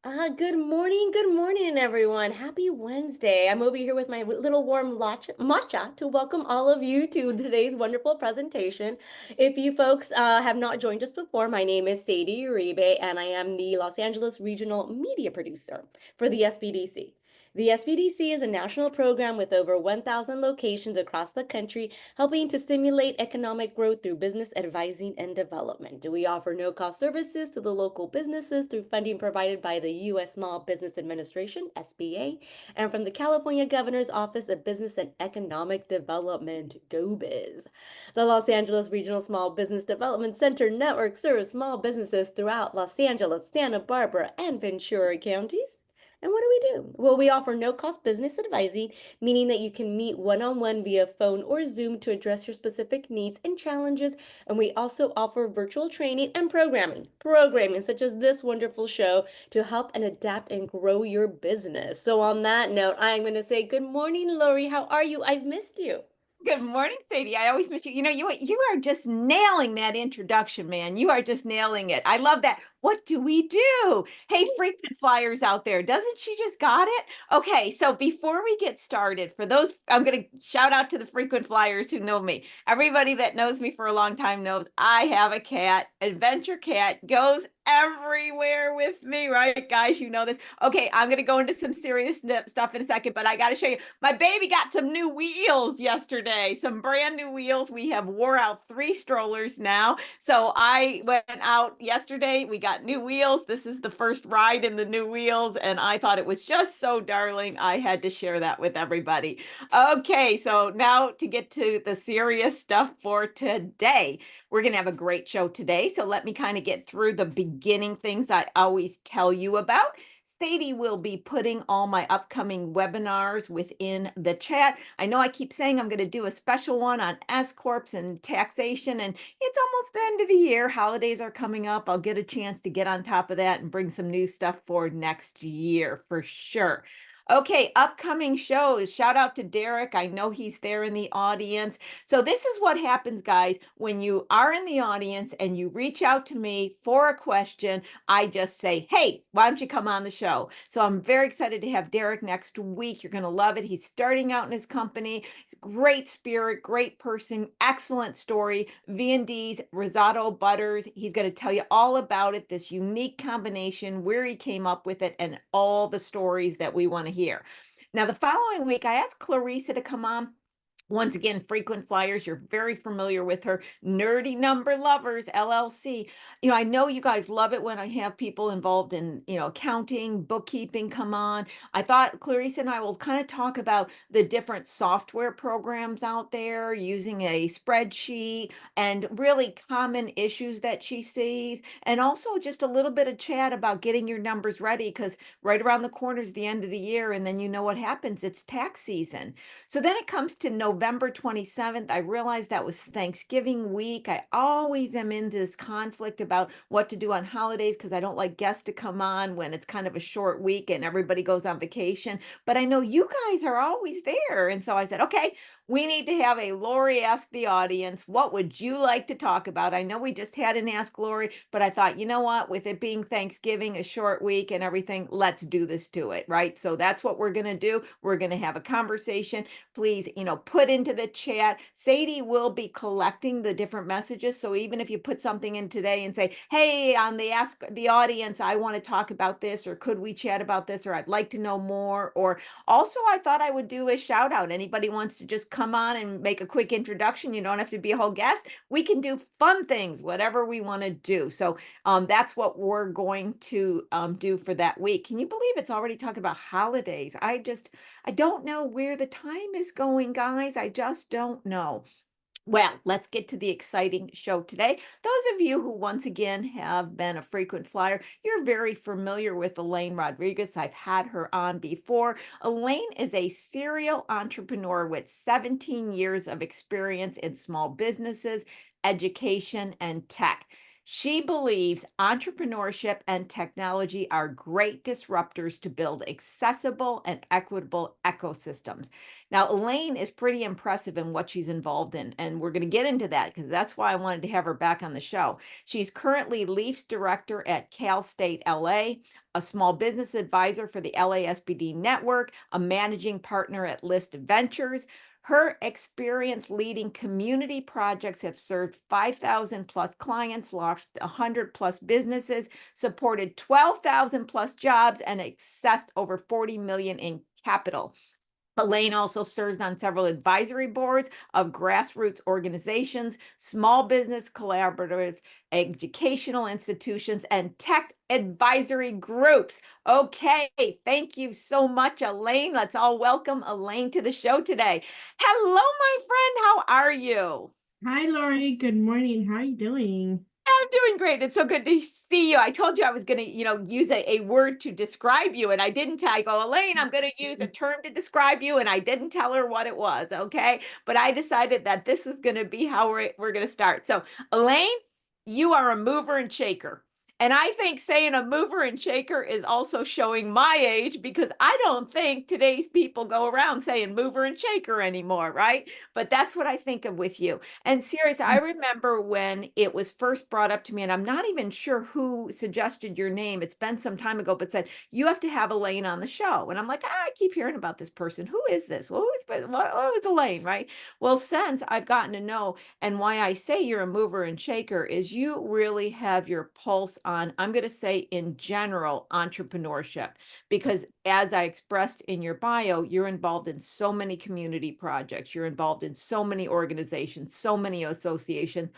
Good morning, everyone. Happy Wednesday. I'm over here with my little warm matcha to welcome all of you to today's wonderful presentation. If you folks have not joined us before, my name is Sadie Uribe, and I am the Los Angeles Regional Media Producer for the SBDC. The SBDC is a national program with over 1,000 locations across the country, helping to stimulate economic growth through business advising and development. We offer no-cost services to the local businesses through funding provided by the U.S. Small Business Administration, SBA, and from the California Governor's Office of Business and Economic Development, GoBiz. The Los Angeles Regional Small Business Development Center network serves small businesses throughout Los Angeles, Santa Barbara, and Ventura counties. And what do? Well, we offer no-cost business advising, meaning that you can meet one-on-one via phone or Zoom to address your specific needs and challenges. And we also offer virtual training and programming such as this wonderful show to help and adapt and grow your business. So on that note, I'm going to say good morning, Lori. How are you? I've missed you. Good morning, Sadie. I always miss you. You are just nailing that introduction, man. You are just nailing it. I love that. What do we do? Hey, frequent flyers out there. Doesn't she just got it? Okay, so before we get started, for those, I'm going to shout out to the frequent flyers who know me. Everybody that knows me for a long time knows I have a cat. Adventure Cat goes everywhere with me, right, guys? You know this. Okay, I'm going to go into some serious stuff in a second, but I got to show you. My baby got some new wheels yesterday, some brand new wheels. We have wore out 3 strollers now. So I went out yesterday. We got new wheels. This is the first ride in the new wheels, and I thought it was just so darling. I had to share that with everybody. Okay, so now to get to the serious stuff for today. We're going to have a great show today. So let me kind of get through the beginning things I always tell you about. Sadie will be putting all my upcoming webinars within the chat. I know I keep saying I'm going to do a special one on S Corps and taxation, and it's almost the end of the year. Holidays are coming up. I'll get a chance to get on top of that and bring some new stuff for next year for sure. Okay, upcoming shows. Shout out to Derek. I know he's there in the audience. So this is what happens, guys, when you are in the audience and you reach out to me for a question. I just say, hey, why don't you come on the show? So I'm very excited to have Derek next week. You're going to love it. He's starting out in his company. Great spirit, great person, excellent story. V&D's, risotto butters. He's going to tell you all about it, this unique combination, where he came up with it, and all the stories that we want to hear. Now, the following week, I asked Clarissa to come on. Once again, frequent flyers, you're very familiar with her. Nerdy Number Lovers, LLC. I know you guys love it when I have people involved in, accounting, bookkeeping come on. I thought Clarissa and I will kind of talk about the different software programs out there using a spreadsheet and really common issues that she sees. And also just a little bit of chat about getting your numbers ready because right around the corner is the end of the year. And then you know what happens. It's tax season. So then it comes to November 27th. I realized that was Thanksgiving week. I always am in this conflict about what to do on holidays because I don't like guests to come on when it's kind of a short week and everybody goes on vacation. But I know you guys are always there. And so I said, okay, we need to have a Lori Ask the Audience. What would you like to talk about? I know we just had an Ask Lori, but I thought, you know what, with it being Thanksgiving, a short week and everything, let's do this to it, right? So that's what we're going to do. We're going to have a conversation. Please, put into the chat. Sadie will be collecting the different messages. So even if you put something in today and say, hey, on the Ask the Audience, I want to talk about this, or could we chat about this, or I'd like to know more. Or also, I thought I would do a shout out. Anybody wants to just come on and make a quick introduction, you don't have to be a whole guest. We can do fun things, whatever we want to do. So that's what we're going to do for that week. Can you believe it's already talking about holidays? I don't know where the time is going, guys. I just don't know. Well, let's get to the exciting show today. Those of you who, once again, have been a frequent flyer, you're very familiar with Elianne Rodriguez. I've had her on before. Elianne is a serial entrepreneur with 17 years of experience in small businesses, education, and tech. She believes entrepreneurship and technology are great disruptors to build accessible and equitable ecosystems. Now, Elaine is pretty impressive in what she's involved in, and we're going to get into that because that's why I wanted to have her back on the show. She's currently Leafs director at Cal State LA, a small business advisor for the LASPD network, a managing partner at List Ventures. Her experience leading community projects have served 5,000 plus clients, launched 100 plus businesses, supported 12,000 plus jobs, and accessed over 40 million in capital. Elaine also serves on several advisory boards of grassroots organizations, small business collaboratives, educational institutions, and tech advisory groups. Okay, thank you so much, Elaine. Let's all welcome Elaine to the show today. Hello, my friend. How are you? Hi, Lori. Good morning. How are you doing? I'm doing great. It's so good to see you. I told you I was going to, use a word to describe you, and I didn't tell. I go, Elaine, I'm going to use a term to describe you, and I didn't tell her what it was. Okay, but I decided that this is going to be how we're going to start. So, Elaine, you are a mover and shaker. And I think saying a mover and shaker is also showing my age because I don't think today's people go around saying mover and shaker anymore, right? But that's what I think of with you. And serious, I remember when it was first brought up to me, and I'm not even sure who suggested your name. It's been some time ago, but said, you have to have Elaine on the show. And I'm like, I keep hearing about this person. Who is this? Well, what is Elaine, right? Well, since I've gotten to know, and why I say you're a mover and shaker is you really have your pulse on, I'm going to say in general, entrepreneurship. Because as I expressed in your bio, you're involved in so many community projects, you're involved in so many organizations, so many associations.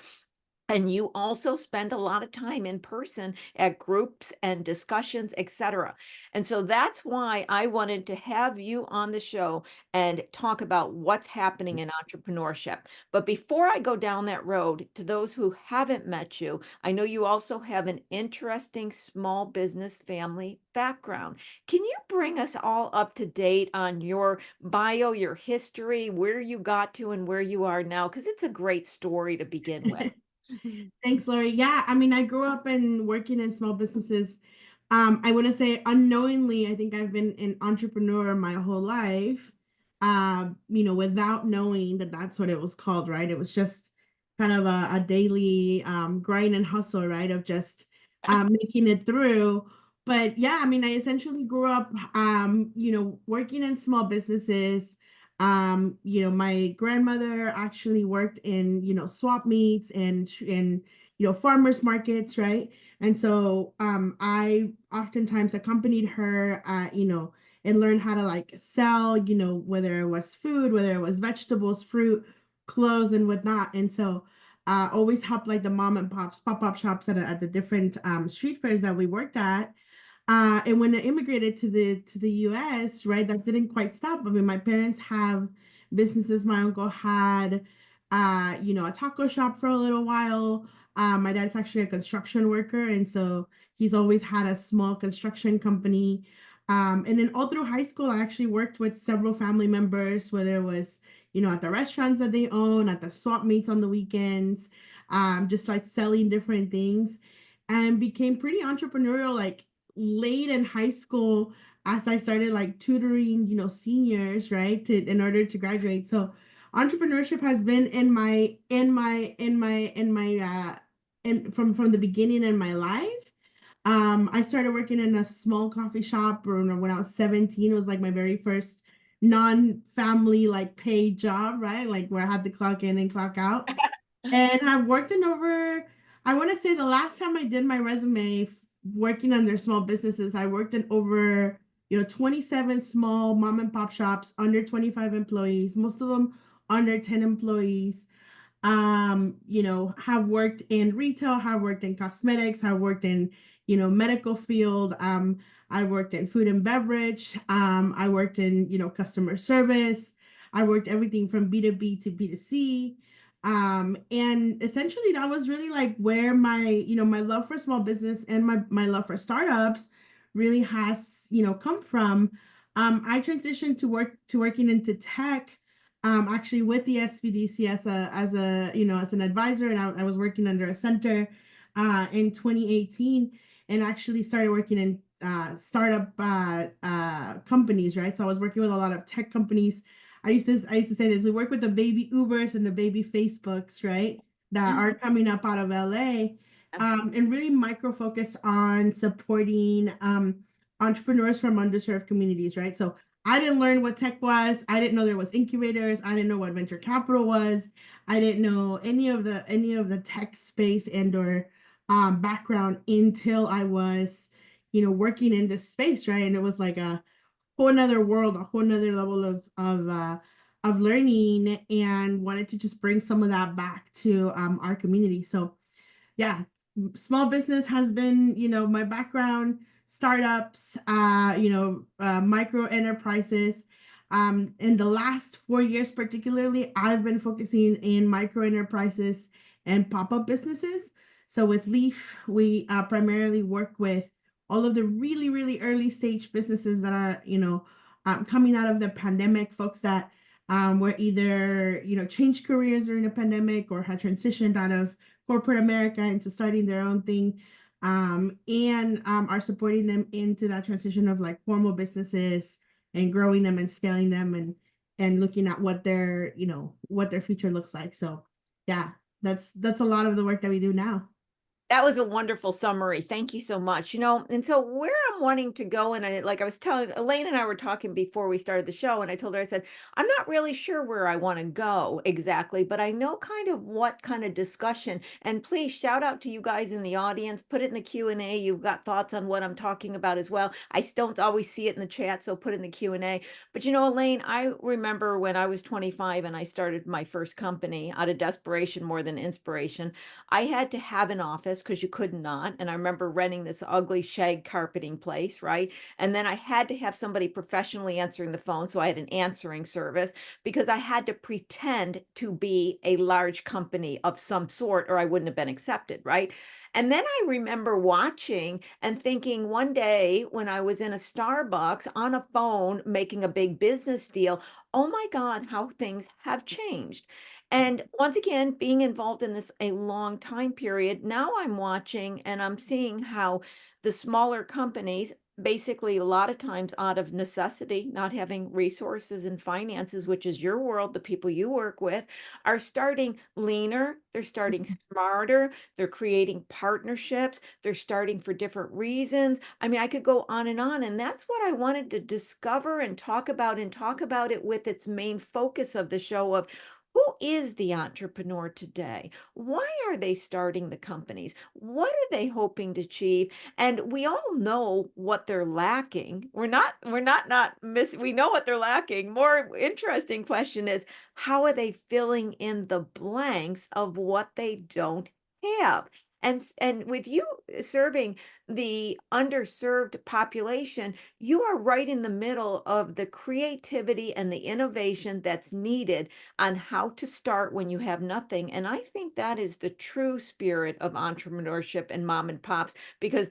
And you also spend a lot of time in person at groups and discussions, etc. And so that's why I wanted to have you on the show and talk about what's happening in entrepreneurship. But before I go down that road, to those who haven't met you, I know you also have an interesting small business family background. Can you bring us all up to date on your bio, your history, where you got to and where you are now? Because it's a great story to begin with. Thanks, Lori. Yeah, I mean, I grew up in working in small businesses. I want to say unknowingly, I think I've been an entrepreneur my whole life. Without knowing that that's what it was called, right? It was just kind of a daily grind and hustle, right? Of just making it through. But yeah, I mean, I essentially grew up, working in small businesses. My grandmother actually worked in, swap meets and farmers markets, right? And so I oftentimes accompanied her, and learned how to like sell, whether it was food, whether it was vegetables, fruit, clothes, and whatnot. And so always helped like the mom and pops pop-up shops at the different street fairs that we worked at. And when I immigrated to the US, right, that didn't quite stop. I mean, my parents have businesses. My uncle had, a taco shop for a little while. My dad's actually a construction worker, and so he's always had a small construction company. And then all through high school, I actually worked with several family members, whether it was, at the restaurants that they own, at the swap meets on the weekends, just like selling different things, and became pretty entrepreneurial, like late in high school as I started like tutoring, seniors, right, in order to graduate. So entrepreneurship has been in from the beginning in my life. I started working in a small coffee shop when I was 17. It was like my very first non-family like paid job, right? Like where I had to clock in and clock out. And I've worked in over, I want to say the last time I did my resume working under small businesses, I worked in over, 27 small mom and pop shops, under 25 employees, most of them under 10 employees. Have worked in retail, have worked in cosmetics, have worked in, medical field. I worked in food and beverage. I worked in, customer service. I worked everything from B2B to B2C. And essentially that was really like where my love for small business and my love for startups really has, come from. I transitioned to working into tech, actually with the SBDC as an advisor, and I was working under a center. in 2018 and actually started working in startup companies, right? So I was working with a lot of tech companies. I used to say this. We work with the baby Ubers and the baby Facebooks, right? That Mhm. are coming up out of LA, and really micro focus on supporting entrepreneurs from underserved communities, right? So I didn't learn what tech was. I didn't know there was incubators. I didn't know what venture capital was. I didn't know any of the tech space and or background until I was, working in this space, right? And it was like a whole nother world, a whole nother level of learning, and wanted to just bring some of that back to our community. So yeah, small business has been, my background, startups, micro enterprises. In the last 4 years, particularly, I've been focusing in micro enterprises and pop-up businesses. So with Leaf, we primarily work with all of the really, really early stage businesses that are, coming out of the pandemic, folks that were either, changed careers during the pandemic or had transitioned out of corporate America into starting their own thing, and are supporting them into that transition of like formal businesses and growing them and scaling them and looking at what their future looks like. So yeah, that's a lot of the work that we do now. That was a wonderful summary. Thank you so much. And so where I'm wanting to go, and like I was telling Elaine and I were talking before we started the show, and I told her, I said, I'm not really sure where I want to go exactly, but I know kind of what kind of discussion. And please shout out to you guys in the audience, put it in the Q&A. You've got thoughts on what I'm talking about as well. I don't always see it in the chat, so put it in the Q&A. But Elaine, I remember when I was 25 and I started my first company out of desperation more than inspiration. I had to have an office because you could not. And I remember renting this ugly shag carpeting place, right? And then I had to have somebody professionally answering the phone. So I had an answering service because I had to pretend to be a large company of some sort or I wouldn't have been accepted, right? And then I remember watching and thinking one day when I was in a Starbucks on a phone making a big business deal, oh my God, how things have changed. And once again, being involved in this a long time period, now I'm watching and I'm seeing how the smaller companies, basically a lot of times out of necessity, not having resources and finances, which is your world, the people you work with, are starting leaner, they're starting smarter, they're creating partnerships, they're starting for different reasons. I mean, I could go on, and that's what I wanted to discover and talk about it with its main focus of the show of who is the entrepreneur today? Why are they starting the companies? What are they hoping to achieve? And we all know what they're lacking. We're not miss we know what they're lacking. More interesting question is how are they filling in the blanks of what they don't have? And with you serving the underserved population, you are right in the middle of the creativity and the innovation that's needed on how to start when you have nothing. And I think that is the true spirit of entrepreneurship and mom and pops because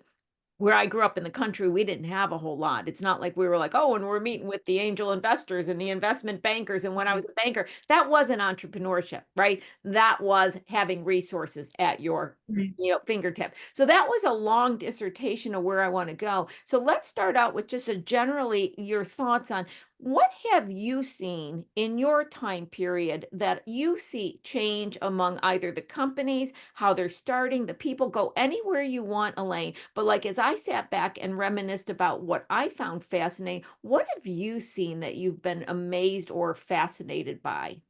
where I grew up in the country, we didn't have a whole lot. It's not like we were like, oh, and we're meeting with the angel investors and the investment bankers. And when I was a banker, that wasn't entrepreneurship, right? That was having resources at your Right. fingertip. So that was a long dissertation of where I want to go. So let's start out with just a generally your thoughts on what have you seen in your time period that you see change among either the companies, how they're starting, the people, go anywhere you want, Elaine. But like as I sat back and reminisced about what I found fascinating, what have you seen that you've been amazed or fascinated by?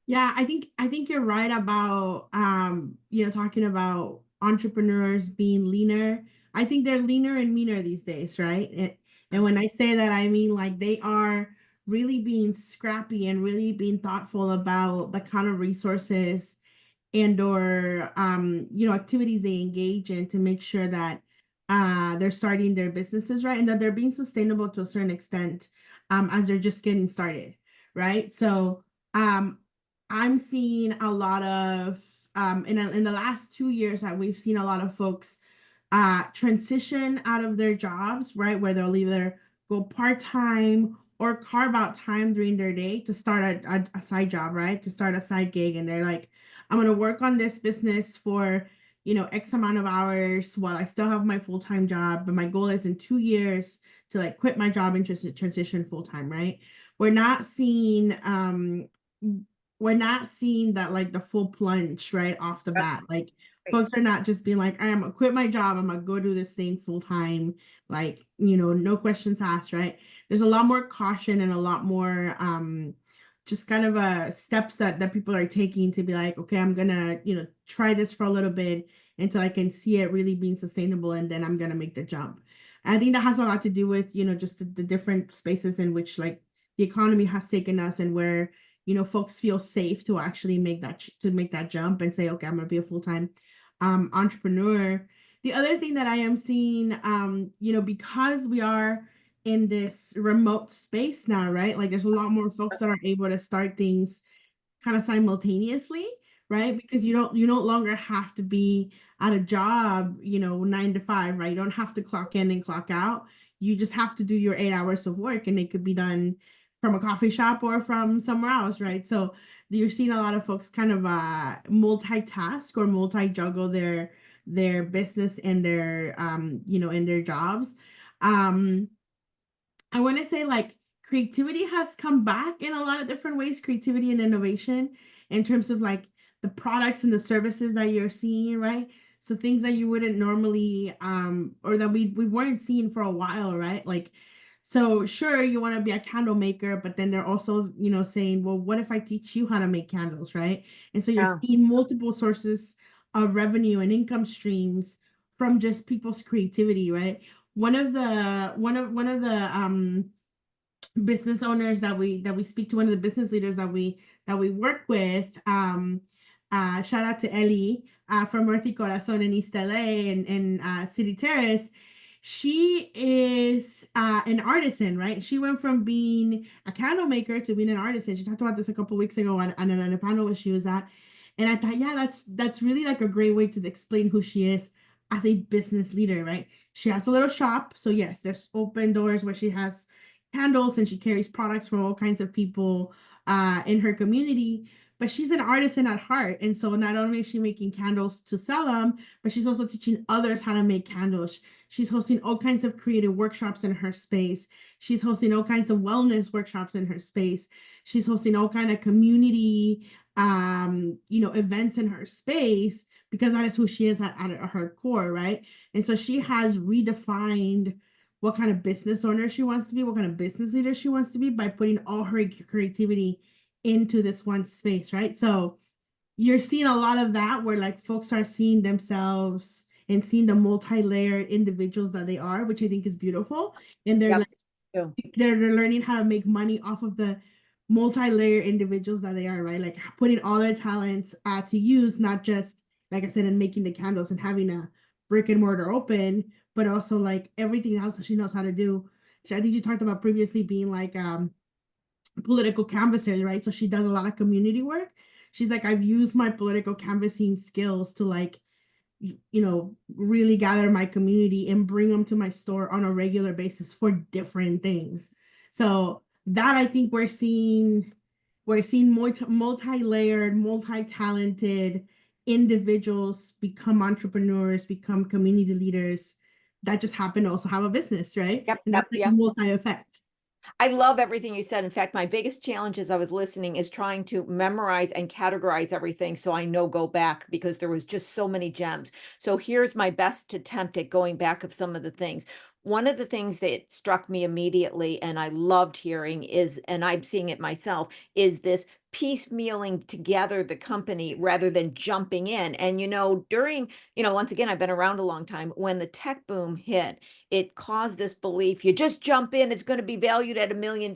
Yeah, I think you're right about talking about entrepreneurs being leaner. I think they're leaner and meaner these days, right? And when I say that, I mean like they are really being scrappy and really being thoughtful about the kind of resources and or activities they engage in to make sure that they're starting their businesses right and that they're being sustainable to a certain extent as they're just getting started, right? So um I'm seeing a lot of in the last 2 years that we've seen a lot of folks transition out of their jobs, right? Where they'll either go part-time or carve out time during their day to start a side job, right? To start a side gig. And they're like, I'm going to work on this business for X amount of hours while I still have my full-time job, but my goal is in 2 years to like quit my job and just transition full-time, right? We're not seeing we're not seeing that like the full plunge right off the bat. Like Right. folks are not just being like, I'm gonna quit my job, I'm gonna go do this thing full time, like, no questions asked, right? There's a lot more caution and a lot more just kind of steps that people are taking to be like, okay, I'm gonna, try this for a little bit until I can see it really being sustainable, and then I'm gonna make the jump. I think that has a lot to do with, just the different spaces in which like the economy has taken us, and where folks feel safe to actually make that jump and say, okay, I'm gonna be a full-time entrepreneur. The other thing that I am seeing, because we are in this remote space now, right? Like there's a lot more folks that are able to start things kind of simultaneously, right? Because you no longer have to be at a job, 9 to 5, right? You don't have to clock in and clock out. You just have to do your 8 hours of work, and it could be done from a coffee shop or from somewhere else, right? So you're seeing a lot of folks kind of multitask or multi-juggle their business and their in their jobs. Um I want to say like creativity has come back in a lot of different ways, creativity and innovation in terms of like the products and the services that you're seeing, right? So things that you wouldn't normally or that we weren't seeing for a while, right? Like so sure you want to be a candle maker, but then they're also, saying, well, what if I teach you how to make candles, right? And so you're Yeah. seeing multiple sources of revenue and income streams from just people's creativity, right? One of the business owners that we speak to, one of the business leaders that we work with, shout out to Ellie from Earthy Corazon in East LA and City Terrace. She is an artisan, right? She went from being a candle maker to being an artisan. She talked about this a couple weeks ago on a panel where she was at, and I thought, yeah, that's really like a great way to explain who she is as a business leader, right? She has a little shop, so yes, there's open doors where she has candles and she carries products from all kinds of people in her community. But she's an artisan at heart. And so not only is she making candles to sell them, but she's also teaching others how to make candles. She's hosting all kinds of creative workshops in her space. She's hosting all kinds of wellness workshops in her space. She's hosting all kind of community events in her space, because that is who she is at her core, right? And so she has redefined what kind of business owner she wants to be, what kind of business leader she wants to be, by putting all her creativity into this one space, right? So you're seeing a lot of that where like folks are seeing themselves and seeing the multi-layered individuals that they are, which I think is beautiful. And they're Yep. like they're learning how to make money off of the multi-layered individuals that they are, right? Like putting all their talents to use, not just like I said, in making the candles and having a brick and mortar open, but also like everything else that she knows how to do. I think she talked about previously being like political canvasser, right? So she does a lot of community work. She's like, I've used my political canvassing skills to like really gather my community and bring them to my store on a regular basis for different things. So that I think we're seeing multi-layered, multi-talented individuals become entrepreneurs, become community leaders that just happen to also have a business, right? Yep. And Yep. that's like a Yep. multi-effect. I love everything you said. In fact, my biggest challenge as I was listening is trying to memorize and categorize everything so I know go back, because there was just so many gems. So here's my best attempt at going back of some of the things. One of the things that struck me immediately and I loved hearing is, and I'm seeing it myself, is this piecemealing together the company rather than jumping in. And during, once again, I've been around a long time. When the tech boom hit, it caused this belief, you just jump in, it's going to be valued at $1 million.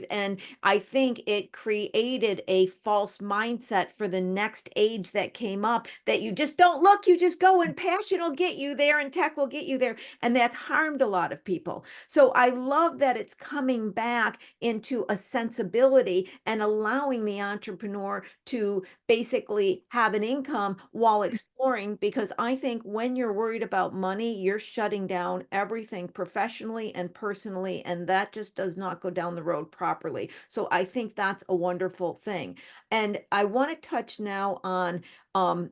And I think it created a false mindset for the next age that came up, that you just don't look, you just go, and passion will get you there and tech will get you there. And that's harmed a lot of people. So I love that it's coming back into a sensibility and allowing the entrepreneur to basically have an income while exploring, because I think when you're worried about money, you're shutting down everything professionally and personally, and that just does not go down the road properly. So I think that's a wonderful thing. And I want to touch now on um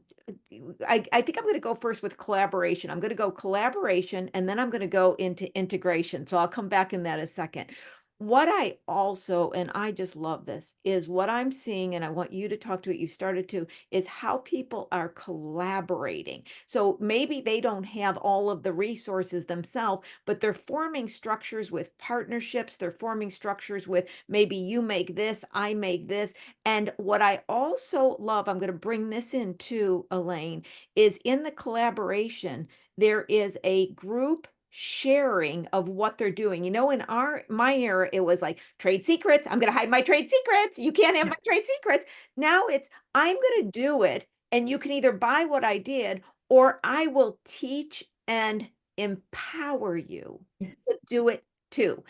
I think I'm going to go first with collaboration. I'm going to go collaboration and then I'm going to go into integration. So I'll come back in that a second. What I also, and I just love this, is what I'm seeing, and I want you to talk to it, you started to, is how people are collaborating. So maybe they don't have all of the resources themselves, but they're forming structures with partnerships. They're forming structures with maybe you make this, I make this. And what I also love, I'm going to bring this in too, Elaine, is in the collaboration, there is a group sharing of what they're doing. You know, in my era, it was like trade secrets. I'm going to hide my trade secrets. You can't have my trade secrets. Now it's I'm going to do it, and you can either buy what I did, or I will teach and empower you Yes. to do it too.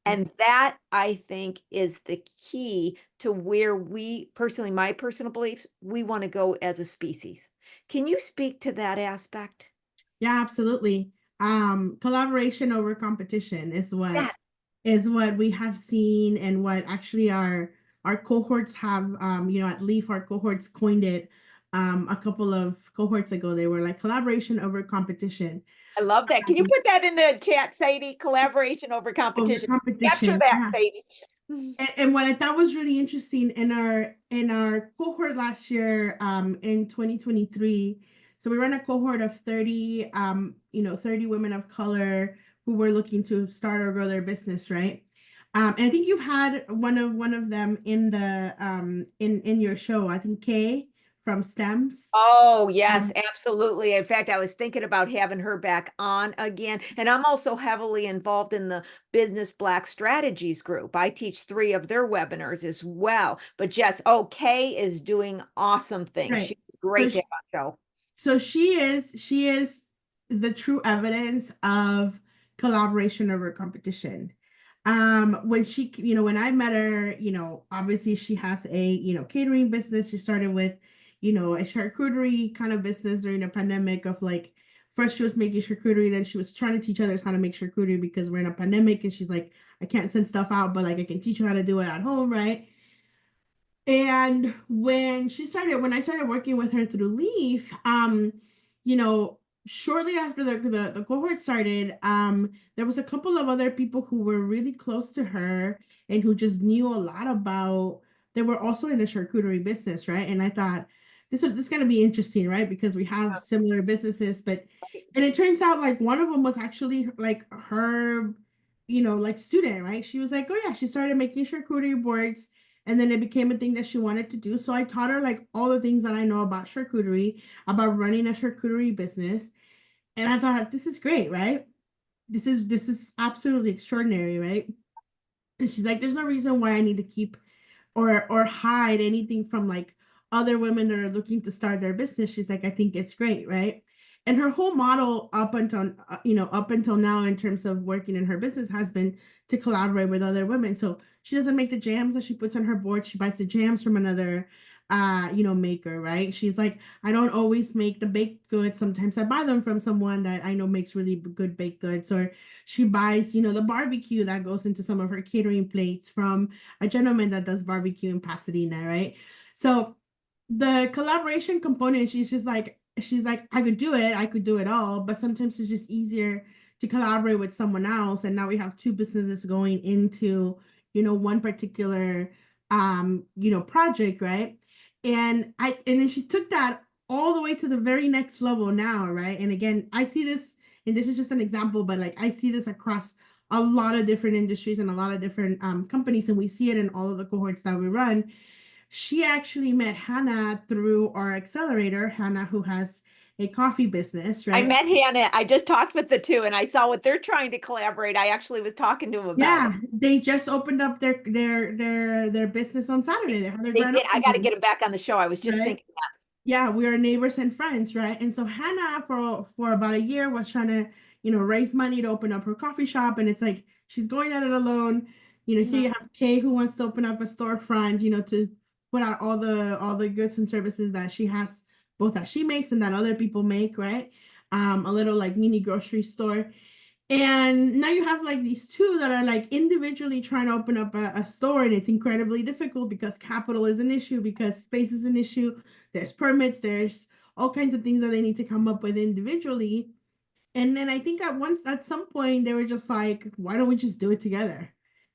And Yes. that, I think, is the key to where we personally, my personal beliefs, we want to go as a species. Can you speak to that aspect? Yeah, absolutely. Collaboration over competition Yeah, is what we have seen, and what actually our cohorts have, at Leaf, our cohorts coined it a couple of cohorts ago. They were like collaboration over competition. I love that. Can you put that in the chat, Sadie? Collaboration over Over competition. Capture competition. that, Yeah. Sadie. And what I thought was really interesting in our cohort last year, in 2023, so we ran a cohort of 30, 30 women of color who were looking to start or grow their business, right? And I think you've had one of them in the in your show. I think Kay from STEMS. Oh, yes, Um, absolutely. In fact, I was thinking about having her back on again. And I'm also heavily involved in the Business Black Strategies group. I teach 3 of their webinars as well. But Jess, okay, is doing awesome things. She's right. So great to have on show. So she is the true evidence of collaboration over competition. When when I met her, obviously she has a, catering business. She started with, a charcuterie kind of business during the pandemic of like, first she was making charcuterie, then she was trying to teach others how to make charcuterie because we're in a pandemic, and she's like, I can't send stuff out, but like I can teach you how to do it at home, right? And when I started working with her through Leaf, you know, shortly after the cohort started, there was a couple of other people who were really close to her and who just knew a lot about. They were also in the charcuterie business, right? And I thought this is gonna be interesting, right? Because we have similar businesses, and it turns out like one of them was actually like her, like student, right? She was like, oh yeah, she started making charcuterie boards, and then it became a thing that she wanted to do. So I taught her like all the things that I know about charcuterie, about running a charcuterie business. And I thought, this is great, right? This is absolutely extraordinary, right? And she's like, there's no reason why I need to keep or hide anything from like other women that are looking to start their business. She's like, I think it's great, right? And her whole model up until now in terms of working in her business has been to collaborate with other women. So she doesn't make the jams that she puts on her board. She buys the jams from another maker, right? She's like, I don't always make the baked goods. Sometimes I buy them from someone that I know makes really good baked goods. Or she buys, the barbecue that goes into some of her catering plates from a gentleman that does barbecue in Pasadena, right? So the collaboration component, she's like, I could do it all, but sometimes it's just easier to collaborate with someone else. And now we have 2 businesses going into, one particular project, right? And then she took that all the way to the very next level now, right? And again, I see this, and this is just an example, but like I see this across a lot of different industries and a lot of different companies, and we see it in all of the cohorts that we run. She actually met Hannah through our accelerator, Hannah, who has a coffee business, I right? met Hannah. I just talked with the 2 and I saw what they're trying to collaborate. I actually was talking to them about it. Yeah, they just opened up their business on Saturday. They had their They grand did. I got to opening, get them back on the show. I was just right? thinking that. Yeah, we are neighbors and friends, right? And so Hannah for about a year was trying to, raise money to open up her coffee shop. And it's like she's going at it alone. Here you have Kay who wants to open up a storefront, to put out all the goods and services that she has, both that she makes and that other people make, right? A little like mini grocery store. And now you have like these two that are like individually trying to open up a store, and it's incredibly difficult because capital is an issue, because space is an issue. There's permits, there's all kinds of things that they need to come up with individually. And then I think at some point they were just like, why don't we just do it together?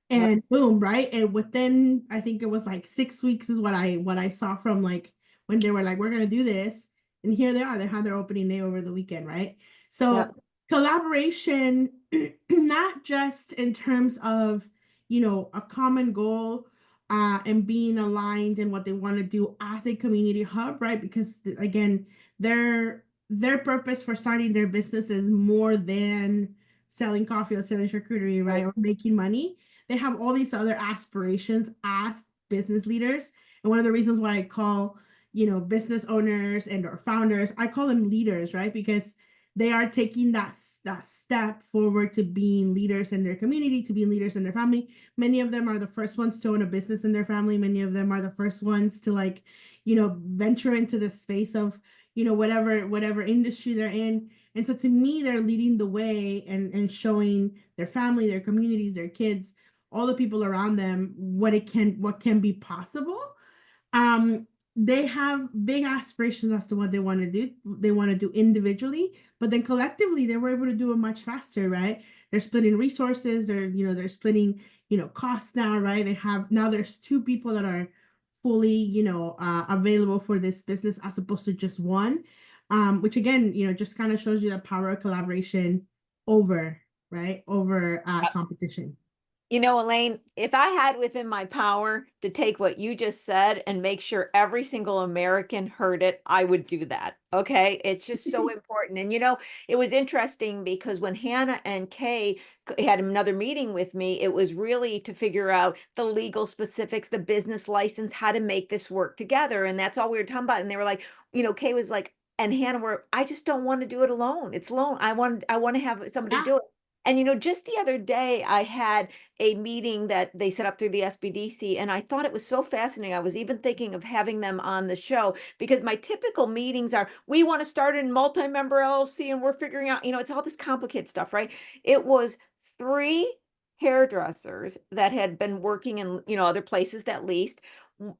Yep. And boom, right? And within, I think it was like 6 weeks is what I saw from like when they were like, we're gonna do this. And here they are. They had their opening day over the weekend, right? Yep. So collaboration, not just in terms of, a common goal, and being aligned in what they want to do as a community hub, right? Because again, their purpose for starting their business is more than selling coffee or selling charcuterie, right? Right. Or making money. They have all these other aspirations as business leaders. And one of the reasons why I call, business owners and or founders, I call them leaders, right? Because they are taking that step forward to being leaders in their community, to being leaders in their family. Many of them are the first ones to own a business in their family. Many of them are the first ones to like, venture into the space of, whatever industry they're in. And so to me, they're leading the way and showing their family, their communities, their kids, all the people around them what can be possible. um they have big aspirations as to what they want to do individually, but then collectively they were able to do it much faster, right? They're splitting resources, they're splitting, costs now, right? They have now there's two people that are fully, available for this business as opposed to just one. Which again, just kind of shows you the power of collaboration over, right, over competition. You know, Elaine, if I had within my power to take what you just said and make sure every single American heard it, I would do that. Okay. It's just so important. And, it was interesting because when Hannah and Kay had another meeting with me, it was really to figure out the legal specifics, the business license, how to make this work together. And that's all we were talking about. And they were like, Kay was like, and Hannah were, I just don't want to do it alone. It's alone. I want to have somebody Yeah. do it. And just the other day, I had a meeting that they set up through the SBDC, and I thought it was so fascinating. I was even thinking of having them on the show because my typical meetings are, we want to start a multi-member LLC and we're figuring out, it's all this complicated stuff, right? It was three hairdressers that had been working in, other places that leased.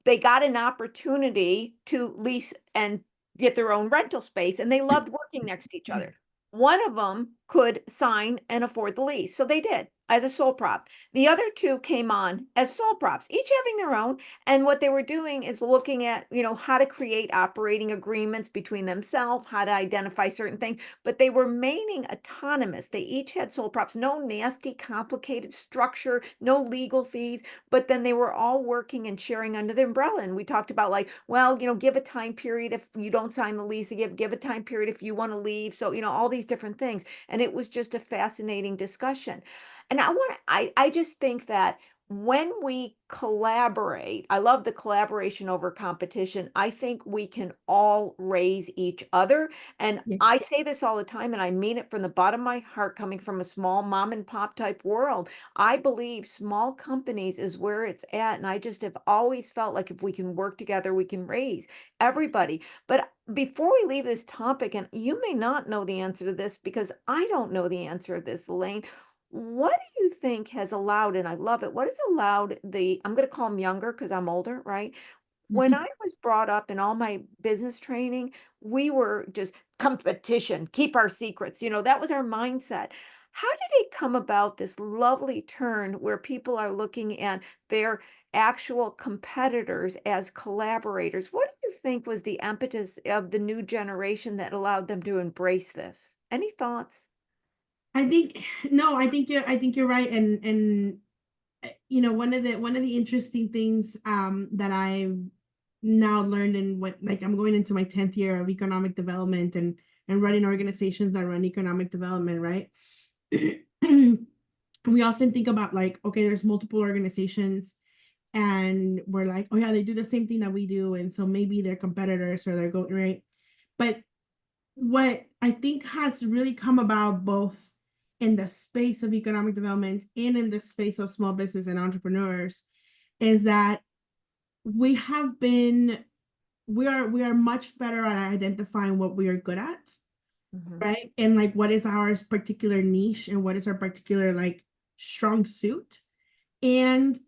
They got an opportunity to lease and get their own rental space, and they loved working next to each other. One of them could sign and afford the lease. So they did as a sole prop. The other two came on as sole props, each having their own. And what they were doing is looking at, how to create operating agreements between themselves, how to identify certain things, but they were remaining autonomous. They each had sole props, no nasty, complicated structure, no legal fees, but then they were all working and sharing under the umbrella. And we talked about like, well, give a time period if you don't sign the lease, give a time period if you want to leave. So, all these different things. And it was just a fascinating discussion. And I just think that when we collaborate, I love the collaboration over competition. I think we can all raise each other. And Yeah. I say this all the time, and I mean it from the bottom of my heart, coming from a small mom and pop type world. I believe small companies is where it's at. And I just have always felt like if we can work together, we can raise everybody. But before we leave this topic, and you may not know the answer to this because I don't know the answer to this, Elaine, what do you think has allowed, and I love it, what has allowed I'm going to call them younger because I'm older, right? When I was brought up in all my business training, we were just competition, keep our secrets. That was our mindset. How did it come about this lovely turn where people are looking at their actual competitors as collaborators? What do you think was the impetus of the new generation that allowed them to embrace this? Any thoughts? I think no, I think you're right. And one of the interesting things that I've now learned, and what, like, I'm going into my 10th year of economic development and running organizations that run economic development, right? We often think about like, okay, there's multiple organizations and we're like, oh yeah, they do the same thing that we do, and so maybe they're competitors or they're going, right? But what I think has really come about both in the space of economic development and in the space of small business and entrepreneurs is that we have been we are much better at identifying what we are good at, Mhm. right? And like what is our particular niche and what is our particular like strong suit, and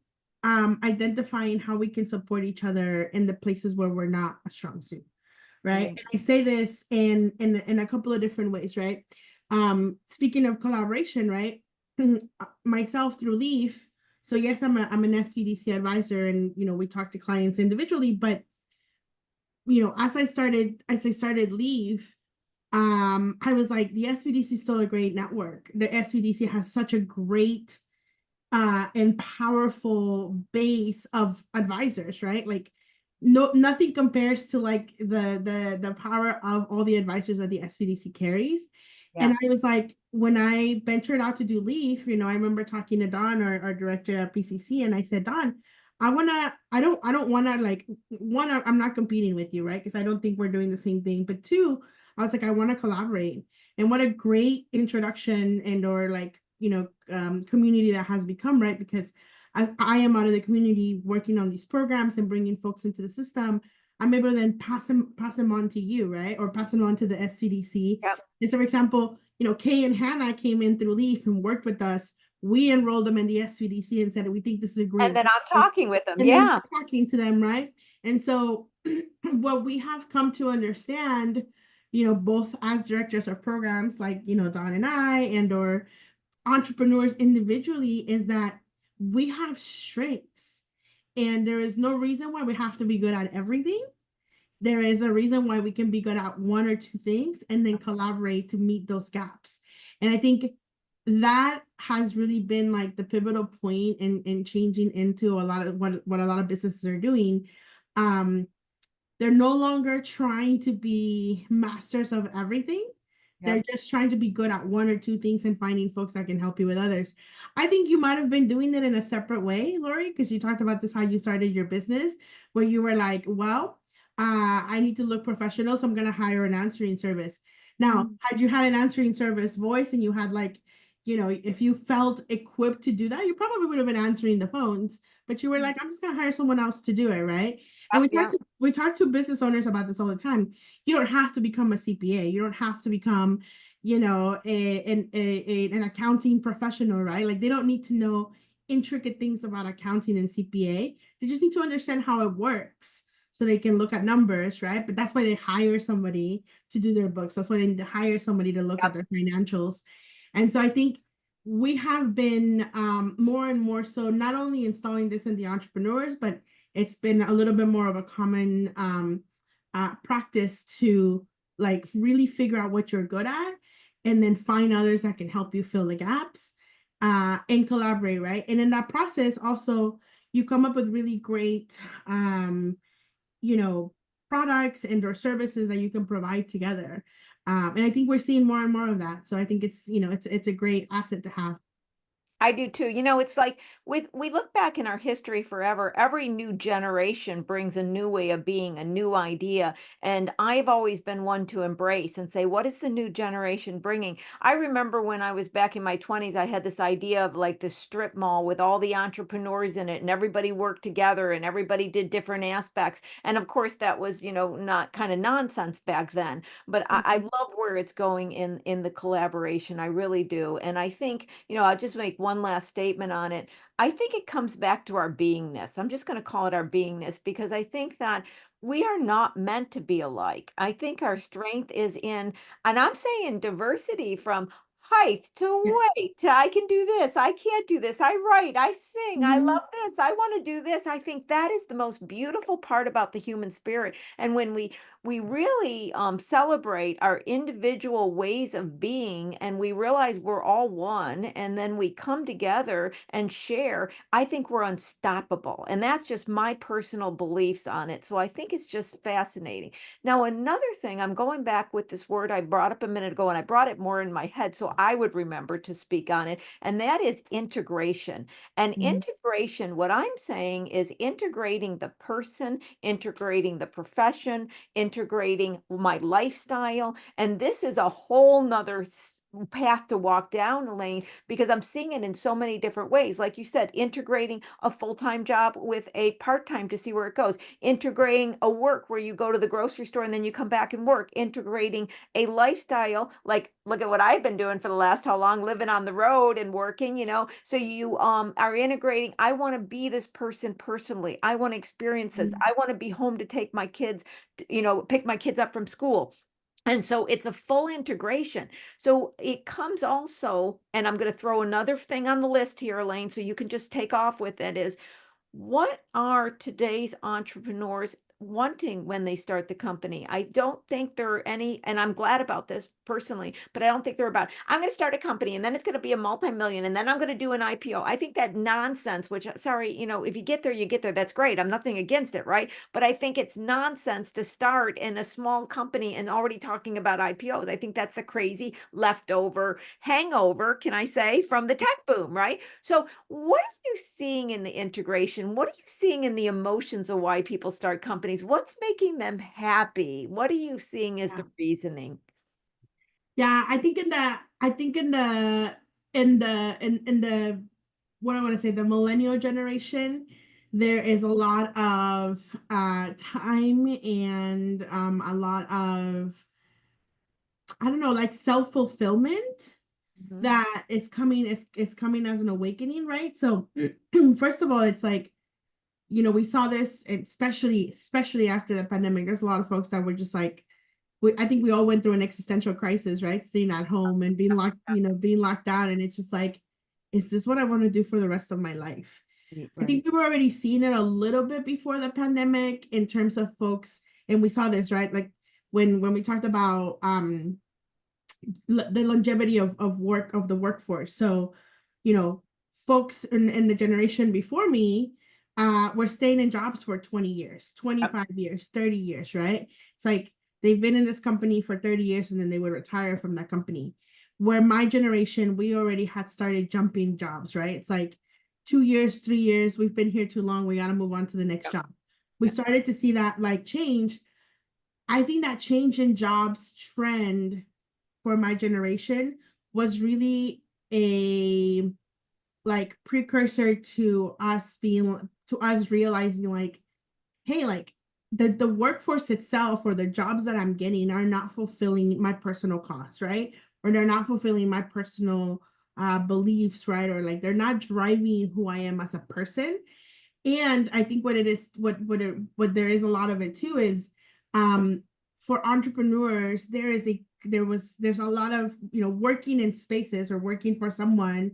identifying how we can support each other in the places where we're not a strong suit, right? Right. And I say this in a couple of different ways, right? Speaking of collaboration, right? Myself through Leaf. So yes, I'm an SBDC advisor, and we talk to clients individually, but as I started Leave, I was like, the SBDC is still a great network. The SBDC has such a great and powerful base of advisors, right? Like nothing compares to like the power of all the advisors that the SBDC carries. Yeah. And I was like, when I ventured out to do Leaf, I remember talking to Don, our director at PCC, and I said, Don, I don't wanna like one, I'm not competing with you, right? Because I don't think we're doing the same thing. But two, I was like, I want to collaborate. And what a great introduction and or like community that has become, right? Because as I am out of the community working on these programs and bringing folks into the system, I'm able to then pass them on to you, right? Or pass them on to the SCDC. Yep. And so, for example, Kay and Hannah came in through Leaf and worked with us. We enrolled them in the SCDC and said, we think this is a And great, then I'm talking with them. and then Yeah. we're talking to them, right? And so what we have come to understand, both as directors of programs like, Don and I, and or entrepreneurs individually, is that we have strengths, and there is no reason why we have to be good at everything. There is a reason why we can be good at one or two things and then collaborate to meet those gaps. And I think that has really been like the pivotal point in changing into a lot of what a lot of businesses are doing. um they're no longer trying to be masters of everything. They're Yep. just trying to be good at one or two things and finding folks that can help you with others. I think you might have been doing it in a separate way, Lori, because you talked about this, how you started your business, where you were like, well, I need to look professional, so I'm going to hire an answering service. Now, Mhm. had you had an answering service voice and you had like, if you felt equipped to do that, you probably would have been answering the phones, but you were like, I'm just going to hire someone else to do it, right? And Yep. Yeah. we talk to business owners about this all the time. You don't have to become a CPA. You don't have to become, an accounting professional, right? Like they don't need to know intricate things about accounting and CPA. They just need to understand how it works so they can look at numbers, right? But that's why they hire somebody to do their books. That's why they hire somebody to look at Yep. their financials. And so I think we have been more and more so not only installing this in the entrepreneurs, but it's been a little bit more of a common practice to like really figure out what you're good at and then find others that can help you fill the gaps and collaborate, right? And in that process, also, you come up with really great, you know, products and or services that you can provide together. And I think we're seeing more and more of that. So I think it's a great asset to have. I do too. It's like we look back in our history forever. Every new generation brings a new way of being, a new idea. And I've always been one to embrace and say, what is the new generation bringing? I remember when I was back in my 20s, I had this idea of like the strip mall with all the entrepreneurs in it, and everybody worked together and everybody did different aspects. And of course, that was, not kind of nonsense back then. But I Mhm. love where it's going in the collaboration. I really do. And I think, I'll just make one last statement on it. I think it comes back to our beingness. I'm just going to call it our beingness because I think that we are not meant to be alike. I think our strength is in, and I'm saying diversity from height to Yes. weight to I can do this, I can't do this, I write, I sing, I Mhm. love this, I want to do this. I think that is the most beautiful part about the human spirit. And when we really celebrate our individual ways of being and we realize we're all one and then we come together and share, I think we're unstoppable. And that's just my personal beliefs on it. So I think it's just fascinating. Now, another thing, I'm going back with this word I brought up a minute ago, and I brought it more in my head so I would remember to speak on it, and that is integration. And Mhm. integration, what I'm saying is integrating the person, integrating the profession, integrating my lifestyle. And this is a whole nother path to walk down, Elaine, because I'm seeing it in so many different ways. Like you said, integrating a full-time job with a part-time to see where it goes, integrating a work where you go to the grocery store and then you come back and work, integrating a lifestyle, like look at what I've been doing for the last how long, living on the road and working, So you are integrating, I want to be this person personally. I want to experience this. I want to be home to take my kids, pick my kids up from school. And so it's a full integration. So it comes also, and I'm going to throw another thing on the list here, Elaine, so you can just take off with it, is what are today's entrepreneurs wanting when they start the company? I don't think there are any, and I'm glad about this personally, but I don't think they're about, I'm going to start a company and then it's going to be a multi-million and then I'm going to do an IPO. I think that nonsense, which, sorry, if you get there, you get there. That's great. I'm nothing against it, right? But I think it's nonsense to start in a small company and already talking about IPOs. I think that's a crazy leftover hangover, can I say, from the tech boom, right? So what are you seeing in the integration? What are you seeing in the emotions of why people start companies? What's making them happy? What are you seeing as Yeah. the reasoning? Yeah, I think in the what I want to say, the millennial generation, there is a lot of time and a lot of, I don't know, like self-fulfillment Mhm. that is coming as an awakening, right? So first of all, it's like, we saw this, especially after the pandemic. There's a lot of folks that were just like, I think we all went through an existential crisis, right? Staying at home and being locked out. And it's just like, is this what I want to do for the rest of my life? I Right. think we were already seeing it a little bit before the pandemic in terms of folks, and we saw this, right? Like when we talked about the longevity of the workforce. So, you know, folks in the generation before me were staying in jobs for 20 years, Yep. 25 years, 30 years, right? It's like they've been in this company for 30 years and then they would retire from that company. Where my generation, we already had started jumping jobs, right? It's like 2 years, 3 years, we've been here too long, we got to move on to the next Yep. job. We Yep. started to see that like change. I think that change in jobs trend for my generation was really a like precursor to us realizing like, hey, like the workforce itself or the jobs that I'm getting are not fulfilling my personal costs, right? Or they're not fulfilling my personal beliefs, right? Or like they're not driving who I am as a person. And I think what it is, what there is a lot of it too is, um, for entrepreneurs, there's a lot of, working in spaces or working for someone.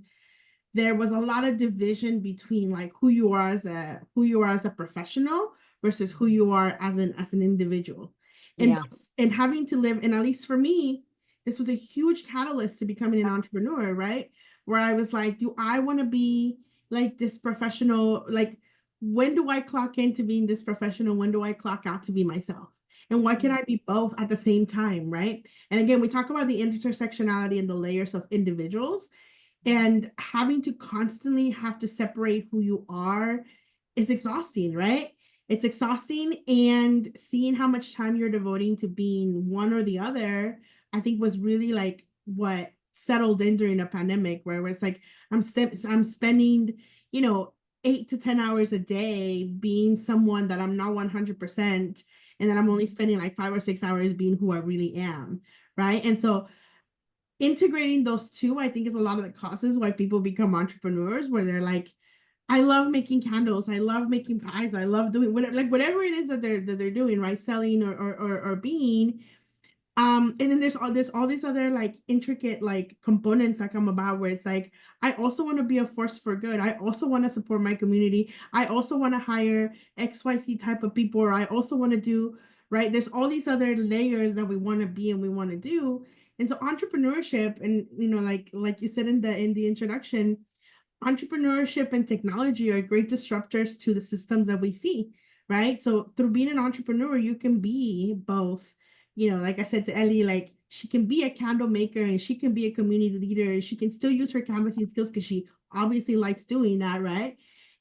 There was a lot of division between like who you are as a professional versus who you are as an individual. And Yeah. and having to live, and at least for me, this was a huge catalyst to becoming an entrepreneur, right? Where I was like, do I want to be like this professional? Like, when do I clock into being this professional? When do I clock out to be myself? And why can Mm. I be both at the same time, right? And again, we talk about the intersectionality and the layers of individuals, and having to constantly have to separate who you are is exhausting, right? It's exhausting, and seeing how much time you're devoting to being one or the other, I think was really like what settled in during the pandemic, where it's like I'm spending, you know, 8 to 10 hours a day being someone that I'm not 100%, and then I'm only spending like 5 or 6 hours being who I really am, right? And so integrating those two, I think, is a lot of the causes why people become entrepreneurs, where they're like, I love making candles, I love making pies, I love doing whatever it is that they're doing, right? Selling or being. And then there's all these other like intricate like components that come about, where it's like, I also want to be a force for good. I also want to support my community. I also want to hire XYZ type of people, or I also want to do, right? There's all these other layers that we want to be and we want to do. And so entrepreneurship, and like you said in the introduction, entrepreneurship and technology are great disruptors to the systems that we see, right? So through being an entrepreneur, you can be both, like I said to Ellie, like she can be a candle maker and she can be a community leader, and she can still use her canvassing skills because she obviously likes doing that, right?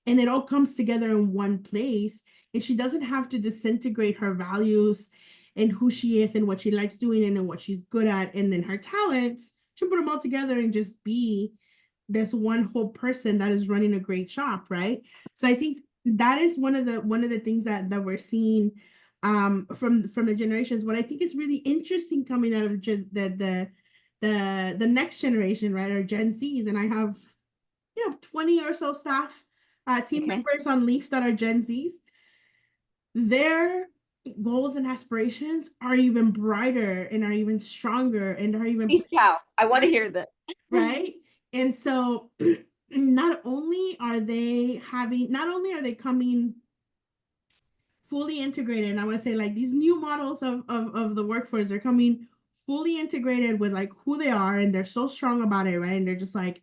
And it all comes together in one place, and she doesn't have to disintegrate her values and who she is and what she likes doing and then what she's good at and then her talents. should put them all together and just be this one whole person that is running a great shop, right? So I think that is one of the things that we're seeing from the generations. What I think is really interesting coming out of the next generation, right, or Gen Zs, and I have 20 or so staff team Okay. members on Leaf that are Gen Zs. Their goals and aspirations are even brighter and are even stronger and are even Please tell. I want to right, hear that. right? And so not only are they coming fully integrated, and I want to say like these new models of the workforce, they're coming fully integrated with like who they are, and they're so strong about it, right? And they're just like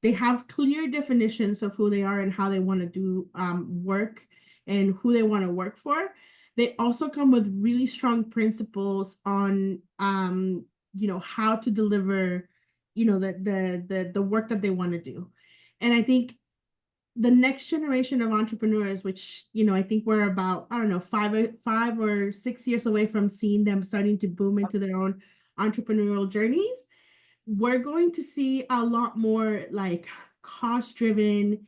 they have clear definitions of who they are and how they want to do work and who they want to work for. They also come with really strong principles on how to deliver the work that they want to do. And I think the next generation of entrepreneurs, which I think we're about, I don't know, 5 or 6 years away from seeing them starting to boom into their own entrepreneurial journeys, we're going to see a lot more like cost driven,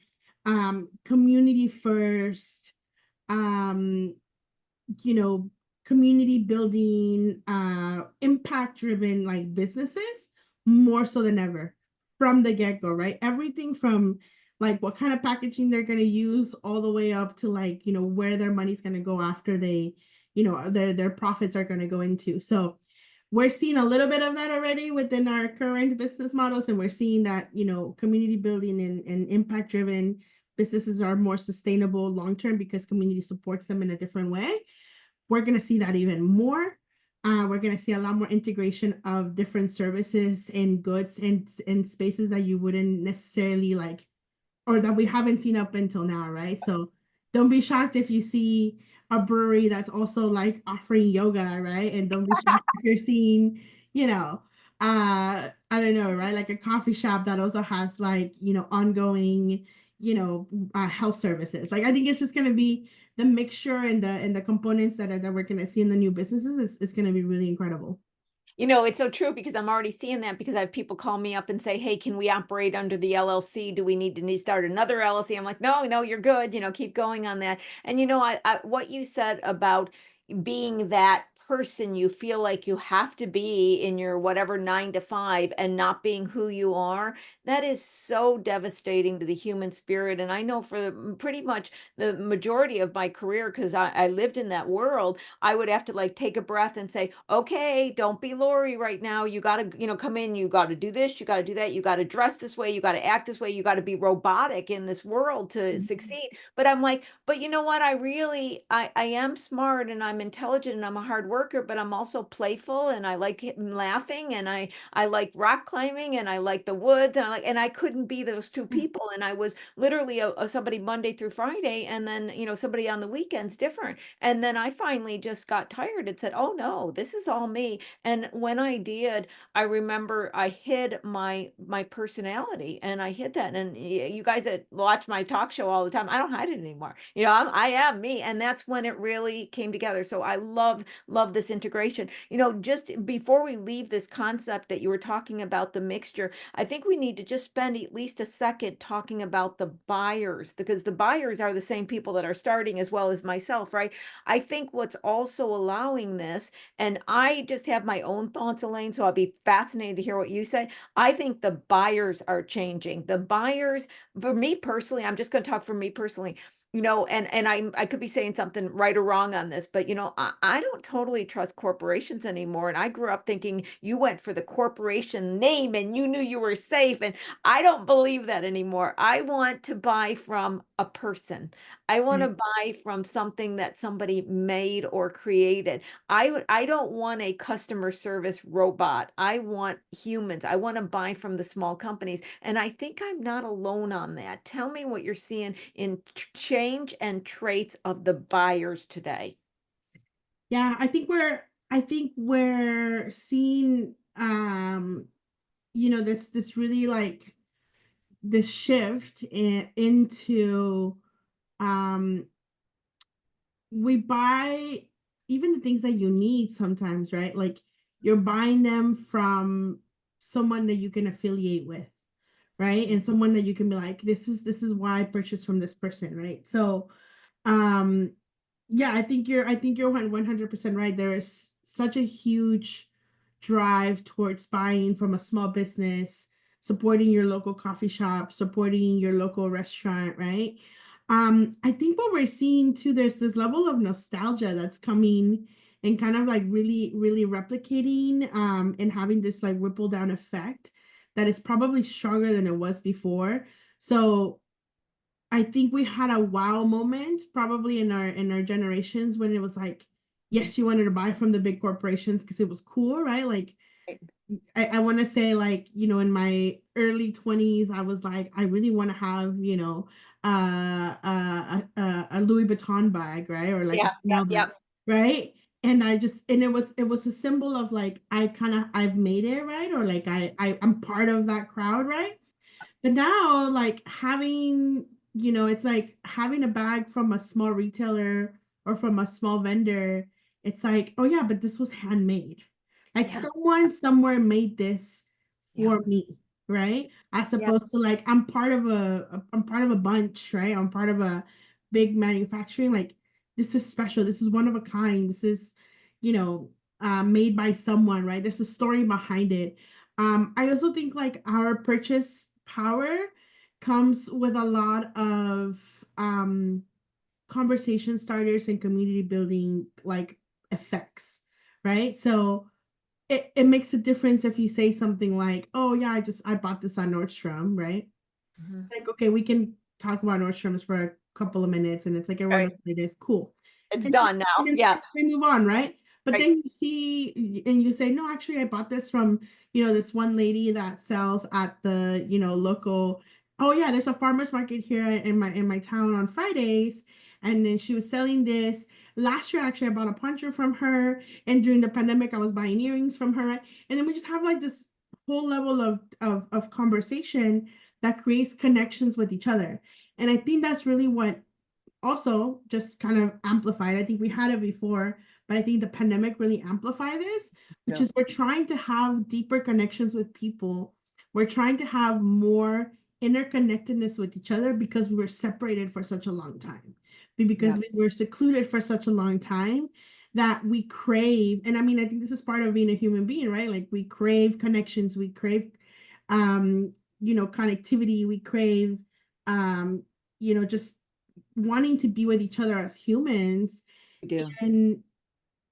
community first, um, you know, community building, impact driven like businesses more so than ever from the get go, right? Everything from like what kind of packaging they're going to use all the way up to like, where their money's going to go after they, their profits are going to go into. So we're seeing a little bit of that already within our current business models. And we're seeing that, community building and impact driven businesses are more sustainable long term because community supports them in a different way. We're going to see that even more. We're going to see a lot more integration of different services and goods and spaces that you wouldn't necessarily like, or that we haven't seen up until now, right? So don't be shocked if you see a brewery that's also like offering yoga, right? And don't be shocked if you're seeing, I don't know, right? Like a coffee shop that also has like, ongoing, health services. Like I think it's just gonna be the mixture and the components that we're gonna see in the new businesses is gonna be really incredible. It's so true because I'm already seeing that because I have people call me up and say, "Hey, can we operate under the LLC? Do we need to start another LLC?" I'm like, "No, no, you're good. Keep going on that." And I what you said about being that person you feel like you have to be in your whatever 9 to 5 and not being who you are, that is so devastating to the human spirit. And I know for pretty much the majority of my career, because I lived in that world, I would have to like take a breath and say, okay, don't be Lori right now. You got to, come in, you got to do this, you got to do that, you got to dress this way, you got to act this way, you got to be robotic in this world to succeed. But I'm like, but you know what? I am smart and I'm intelligent and I'm a hard worker, but I'm also playful and I like laughing and I like rock climbing and I like the woods and I couldn't be those two people. And I was literally somebody Monday through Friday and then, somebody on the weekends different. And then I finally just got tired and said, "Oh no, this is all me." And when I did, I remember I hid my personality and I hid that. And you guys that watch my talk show all the time, I don't hide it anymore. I am me. And that's when it really came together. So I love this integration. Just before we leave this concept that you were talking about, the mixture, I think we need to just spend at least a second talking about the buyers because the buyers are the same people that are starting as well as myself, right? I think what's also allowing this, and I just have my own thoughts, Elaine, so I'll be fascinated to hear what you say. I think the buyers are changing. The buyers, for me personally, I'm just going to talk for me personally. And I could be saying something right or wrong on this, but I don't totally trust corporations anymore. And I grew up thinking you went for the corporation name and you knew you were safe. And I don't believe that anymore. I want to buy from a person. I want to Right. buy from something that somebody made or created. I don't want a customer service robot. I want humans. I want to buy from the small companies. And I think I'm not alone on that. Tell me what you're seeing in change and traits of the buyers today. Yeah, I think we're seeing this really like this shift into um we buy even the things that you need sometimes, right? Like you're buying them from someone that you can affiliate with, right? And someone that you can be like, this is why I purchased from this person, right? So um yeah, I think you're 100% right. There is such a huge drive towards buying from a small business, supporting your local coffee shop, supporting your local restaurant, right? I think what we're seeing too, there's this level of nostalgia that's coming and kind of like really, really replicating and having this like ripple down effect that is probably stronger than it was before. So I think we had a wow moment probably in our generations when it was like, yes, you wanted to buy from the big corporations because it was cool, right? Like Right. I want to say like, in my early 20s, I was like, I really want to have, a Louis Vuitton bag, right? Or like a Yeah, yep, Chanel bag, yep. right? And it was a symbol of like I've made it, right? Or like I'm part of that crowd, right? But now, like it's like having a bag from a small retailer or from a small vendor. It's like, oh yeah, but this was handmade. Like Yeah, someone somewhere made this yeah, for me, right? As Yeah. opposed to like I'm part of a bunch, right? I'm part of a big manufacturing. Like this is special. This is one of a kind. This is, made by someone, right? There's a story behind it. I also think like our purchase power comes with a lot of conversation starters and community building like effects, right? So it makes a difference if you say something like, oh yeah, I bought this on Nordstrom, right? mhm, Like, okay, we can talk about Nordstrom's for a couple of minutes and it's like everyone right. knows what it is. Cool. It's And done now. then Yeah, we move on, right? But right. then you see and you say, no, actually, I bought this from, this one lady that sells at the, local. Oh yeah, there's a farmer's market here in my town on Fridays. And then she was selling this. Last year, actually, I bought a puncher from her. And during the pandemic, I was buying earrings from her. Right? And then we just have like this whole level of conversation that creates connections with each other. And I think that's really what also just kind of amplified. I think we had it before, but I think the pandemic really amplified this, which Yeah, is we're trying to have deeper connections with people. We're trying to have more interconnectedness with each other because we were separated for such a long time. Because yeah, we were secluded for such a long time that we crave, and I mean, I think this is part of being a human being, right? Like we crave connections, we crave connectivity, we crave just wanting to be with each other as humans. we do. And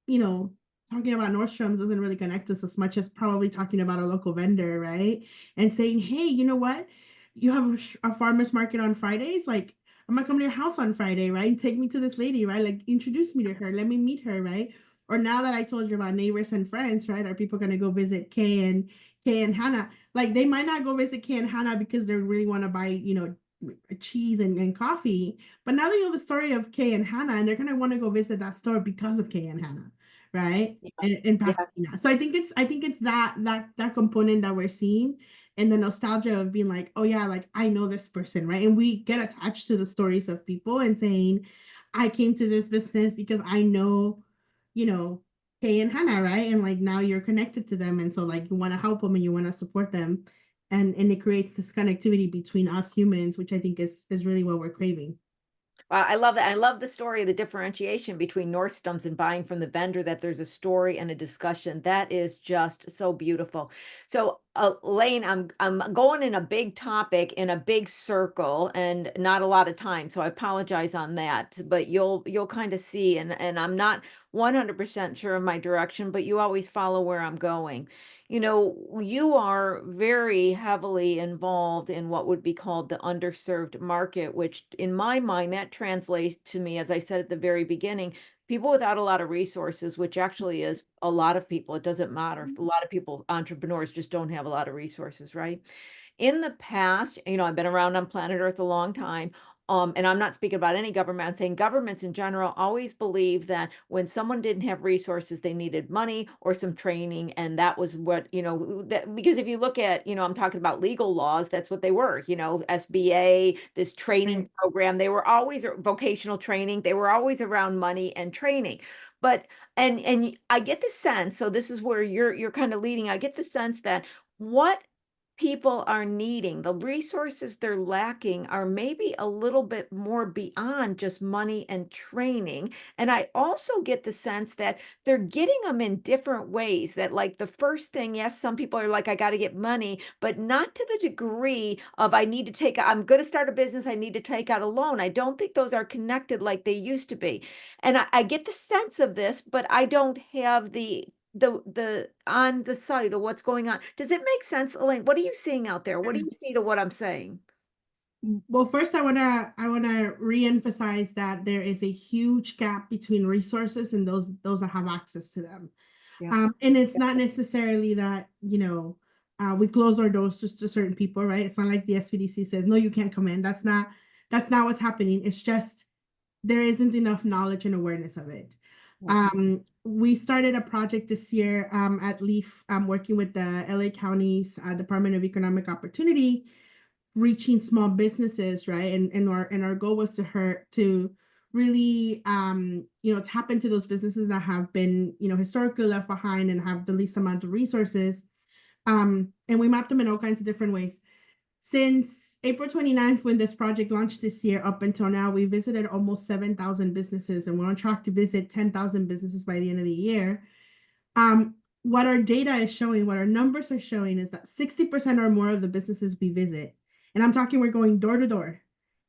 you know talking about Nordstrom's doesn't really connect us as much as probably talking about a local vendor, right? And saying, hey, you know what, you have a farmer's market on Fridays, like I'm gonna come to your house on Friday, right? Take me to this lady, right? Like introduce me to her, let me meet her, right? Or now that I told you about neighbors and friends, right, are people gonna go visit Kay and Hannah? Like they might not go visit Kay and Hannah because they really want to buy, cheese and coffee. But now they know the story of Kay and Hannah, and they're gonna want to go visit that store because of Kay and Hannah, right? Yeah, In yeah. Pasadena. So I think it's that component that we're seeing, and the nostalgia of being like, oh yeah, like I know this person, right? And we get attached to the stories of people and saying, I came to this business because I know, you know, Kay and Hannah, right? And like now you're connected to them, and so like you want to help them and you want to support them, and it creates this connectivity between us humans, which I think is really what we're craving. I love that. I love the story, the differentiation between Nordstrom's and buying from the vendor, that there's a story and a discussion. That is just so beautiful. So, Lane, I'm going in a big topic in a big circle and not a lot of time. So I apologize on that, but you'll kind of see, and I'm not 100% sure of my direction, but you always follow where I'm going. You are very heavily involved in what would be called the underserved market, which in my mind, that translates to me, as I said at the very beginning, people without a lot of resources, which actually is a lot of people. It doesn't matter. A lot of people, entrepreneurs, just don't have a lot of resources, right? In the past, I've been around on planet Earth a long time. And I'm not speaking about any government. I'm saying governments in general always believe that when someone didn't have resources, they needed money or some training. And that was what, because if you look at, I'm talking about legal laws, that's what they were, SBA, this Right. training program, they were always vocational training. They were always around money and training. But, and I get the sense, so this is where you're kind of leading. I get the sense that what people are needing, the resources they're lacking are maybe a little bit more beyond just money and training. And I also get the sense that they're getting them in different ways. That, like, the first thing, yes, some people are like, I got to get money, but not to the degree of I need to take, I'm going to start a business, I need to take out a loan. I don't think those are connected like they used to be. And I get the sense of this, but I don't have the on the site of what's going on. Does it make sense, Elaine? What are you seeing out there? What do you see to what I'm saying? Well, first I wanna reemphasize that there is a huge gap between resources and those that have access to them. Yeah. And it's not necessarily that, we close our doors just to certain people, right? It's not like the SPDC says, no, you can't come in. That's not what's happening. It's just there isn't enough knowledge and awareness of it. Yeah. We started a project this year at LEAF, working with the LA County's Department of Economic Opportunity, reaching small businesses, right? And our goal was to really tap into those businesses that have been historically left behind and have the least amount of resources. And we mapped them in all kinds of different ways. Since April 29th, when this project launched this year, up until now, we visited almost 7,000 businesses, and we're on track to visit 10,000 businesses by the end of the year. What our data is showing, what our numbers are showing, is that 60% or more of the businesses we visit, and I'm talking, we're going door to door,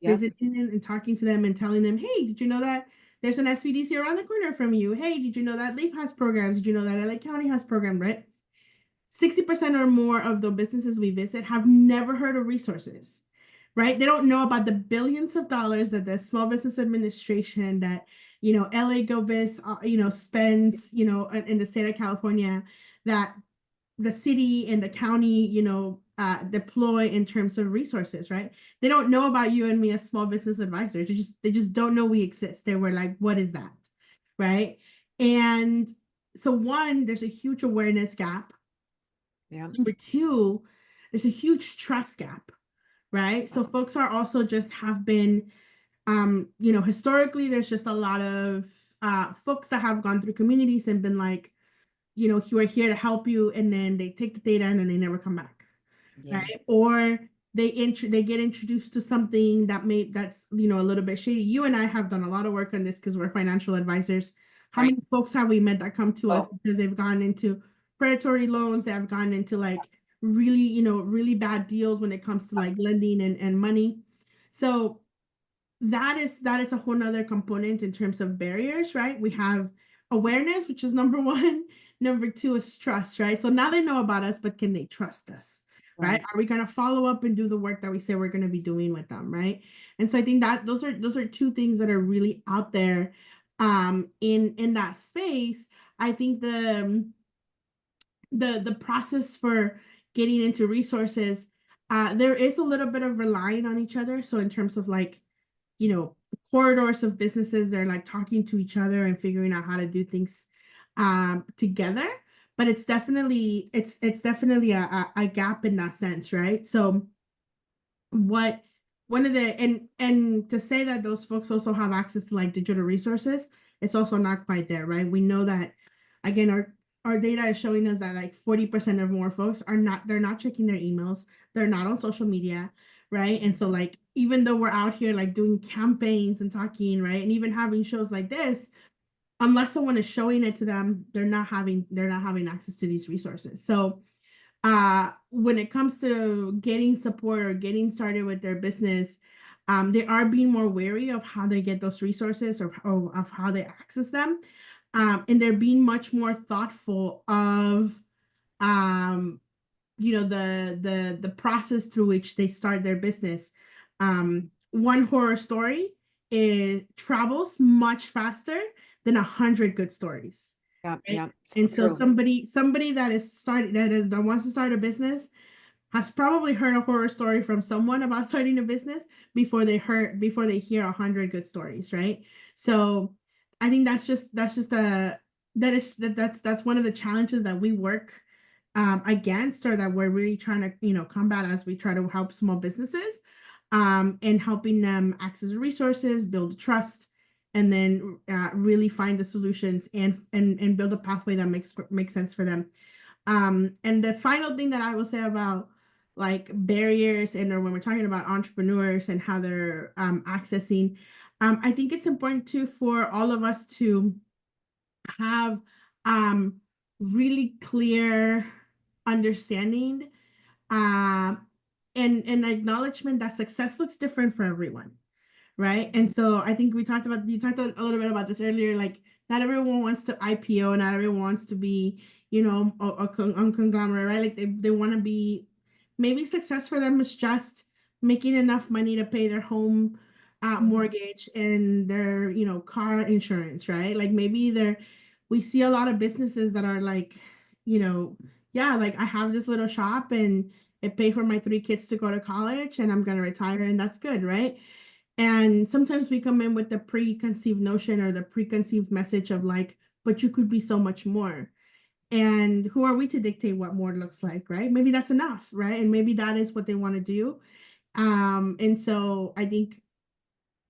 Yep. visiting and talking to them and telling them, hey, did you know that there's an SVDC around the corner from you? Hey, did you know that LEAF has programs? Did you know that LA County has programs, right? 60% or more of the businesses we visit have never heard of resources, right? They don't know about the billions of dollars that the Small Business Administration, that, LA Go Biz, spends, in the state of California, that the city and the county, deploy in terms of resources, right? They don't know about you and me as small business advisors. They just don't know we exist. They were like, what is that? Right. And so, one, there's a huge awareness gap. Yeah. Number two, there's a huge trust gap, right? So folks are also just have been, historically, there's just a lot of folks that have gone through communities and been like, we're here to help you, and then they take the data and then they never come back, Yeah. right? Or they get introduced to something that's a little bit shady. You and I have done a lot of work on this because we're financial advisors. How Right. many folks have we met that come to us Oh, because they've gone into predatory loans, they have gone into like really bad deals when it comes to like lending and money. So that is a whole nother component in terms of barriers, right? We have awareness, which is number one. Number two is trust, right? So now they know about us, but can they trust us, right? right. Are we going to follow up and do the work that we say we're going to be doing with them, right? And so I think that those are two things that are really out there in that space. I think the process for getting into resources, there is a little bit of relying on each other. So in terms of like, corridors of businesses, they're like talking to each other and figuring out how to do things together. But it's definitely a gap in that sense, right? So what one of the and to say that those folks also have access to like digital resources, it's also not quite there, right? We know that, again, our data is showing us that like 40% of more folks they're not checking their emails, they're not on social media, right? And so like, even though we're out here like doing campaigns and talking, right, and even having shows like this, unless someone is showing it to them, they're not having access to these resources. So when it comes to getting support or getting started with their business, they are being more wary of how they get those resources, or of how they access them. And they're being much more thoughtful of um, the process through which they start their business. One horror story travels much faster than 100 good stories, Yeah. right? Yeah. So And so true. somebody that wants to start a business has probably heard a horror story from someone about starting a business before they hear 100 good stories, right? So I think that's one of the challenges that we work against, or that we're really trying to combat as we try to help small businesses, and helping them access resources, build trust, and then really find the solutions, and build a pathway that makes sense for them. And the final thing that I will say about like barriers and or when we're talking about entrepreneurs and how they're accessing, I think it's important too for all of us to have um, really clear understanding um, and acknowledgement that success looks different for everyone, right? And so I think you talked a little bit about this earlier, like not everyone wants to IPO, not everyone wants to be, a conglomerate, right? Like they want to be, maybe success for them is just making enough money to pay their home mortgage and their, car insurance, right? Like maybe we see a lot of businesses that are like, yeah, like I have this little shop and it pay for my 3 kids to go to college and I'm going to retire and that's good, right? And sometimes we come in with the preconceived notion or the preconceived message of like, but you could be so much more. And who are we to dictate what more looks like, right? Maybe that's enough, right? And maybe that is what they want to do. And so I think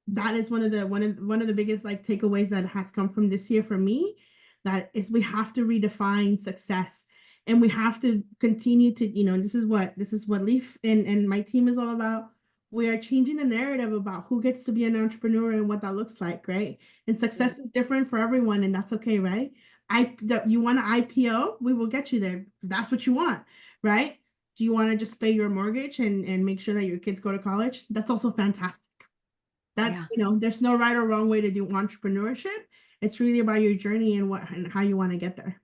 that is one of the biggest like takeaways that has come from this year for me, that is we have to redefine success and we have to continue to, and this is what Leaf and my team is all about. We are changing the narrative about who gets to be an entrepreneur and what that looks like, right? And success is different for everyone and that's okay, right? You want an IPO, we will get you there if that's what you want, right? Do you want to just pay your mortgage and make sure that your kids go to college? That's also fantastic. That, Yeah. there's no right or wrong way to do entrepreneurship. It's really about your journey and how you want to get there.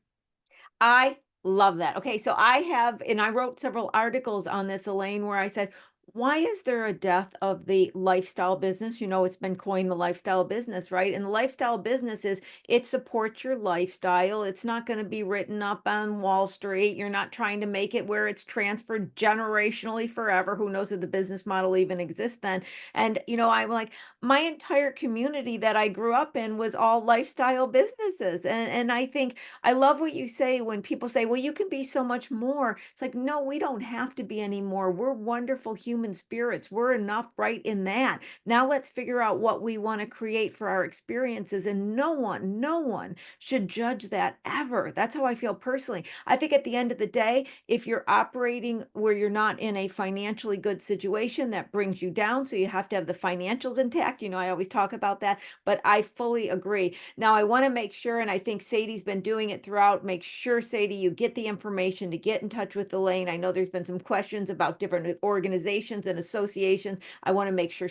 I love that. Okay, so I wrote several articles on this, Elaine, where I said, why is there a death of the lifestyle business? It's been coined the lifestyle business, right? And the lifestyle business it supports your lifestyle. It's not going to be written up on Wall Street. You're not trying to make it where it's transferred generationally forever. Who knows if the business model even exists then? And, I'm like, my entire community that I grew up in was all lifestyle businesses. And I think I love what you say when people say, well, you can be so much more. It's like, no, we don't have to be any more. We're wonderful human spirits. We're enough right in that. Now let's figure out what we want to create for our experiences. And no one should judge that ever. That's how I feel personally. I think at the end of the day, if you're operating where you're not in a financially good situation, that brings you down. So you have to have the financials intact. I always talk about that, but I fully agree. Now, I want to make sure, and I think Sadie's been doing it throughout, make sure, Sadie, you get the information to get in touch with Elaine. I know there's been some questions about different organizations and associations. I want to make sure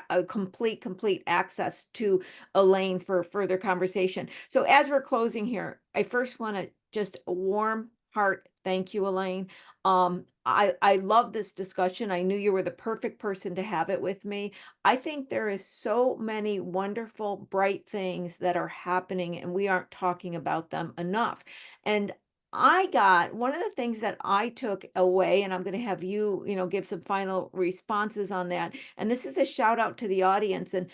a complete access to Elaine for further conversation. So as we're closing here, I first want to just a warm heart thank you, Elaine. I love this discussion. I knew you were the perfect person to have it with me. I think there is so many wonderful, bright things that are happening, and we aren't talking about them enough. And I got one of the things that I took away, and I'm going to have you, give some final responses on that. And this is a shout out to the audience. And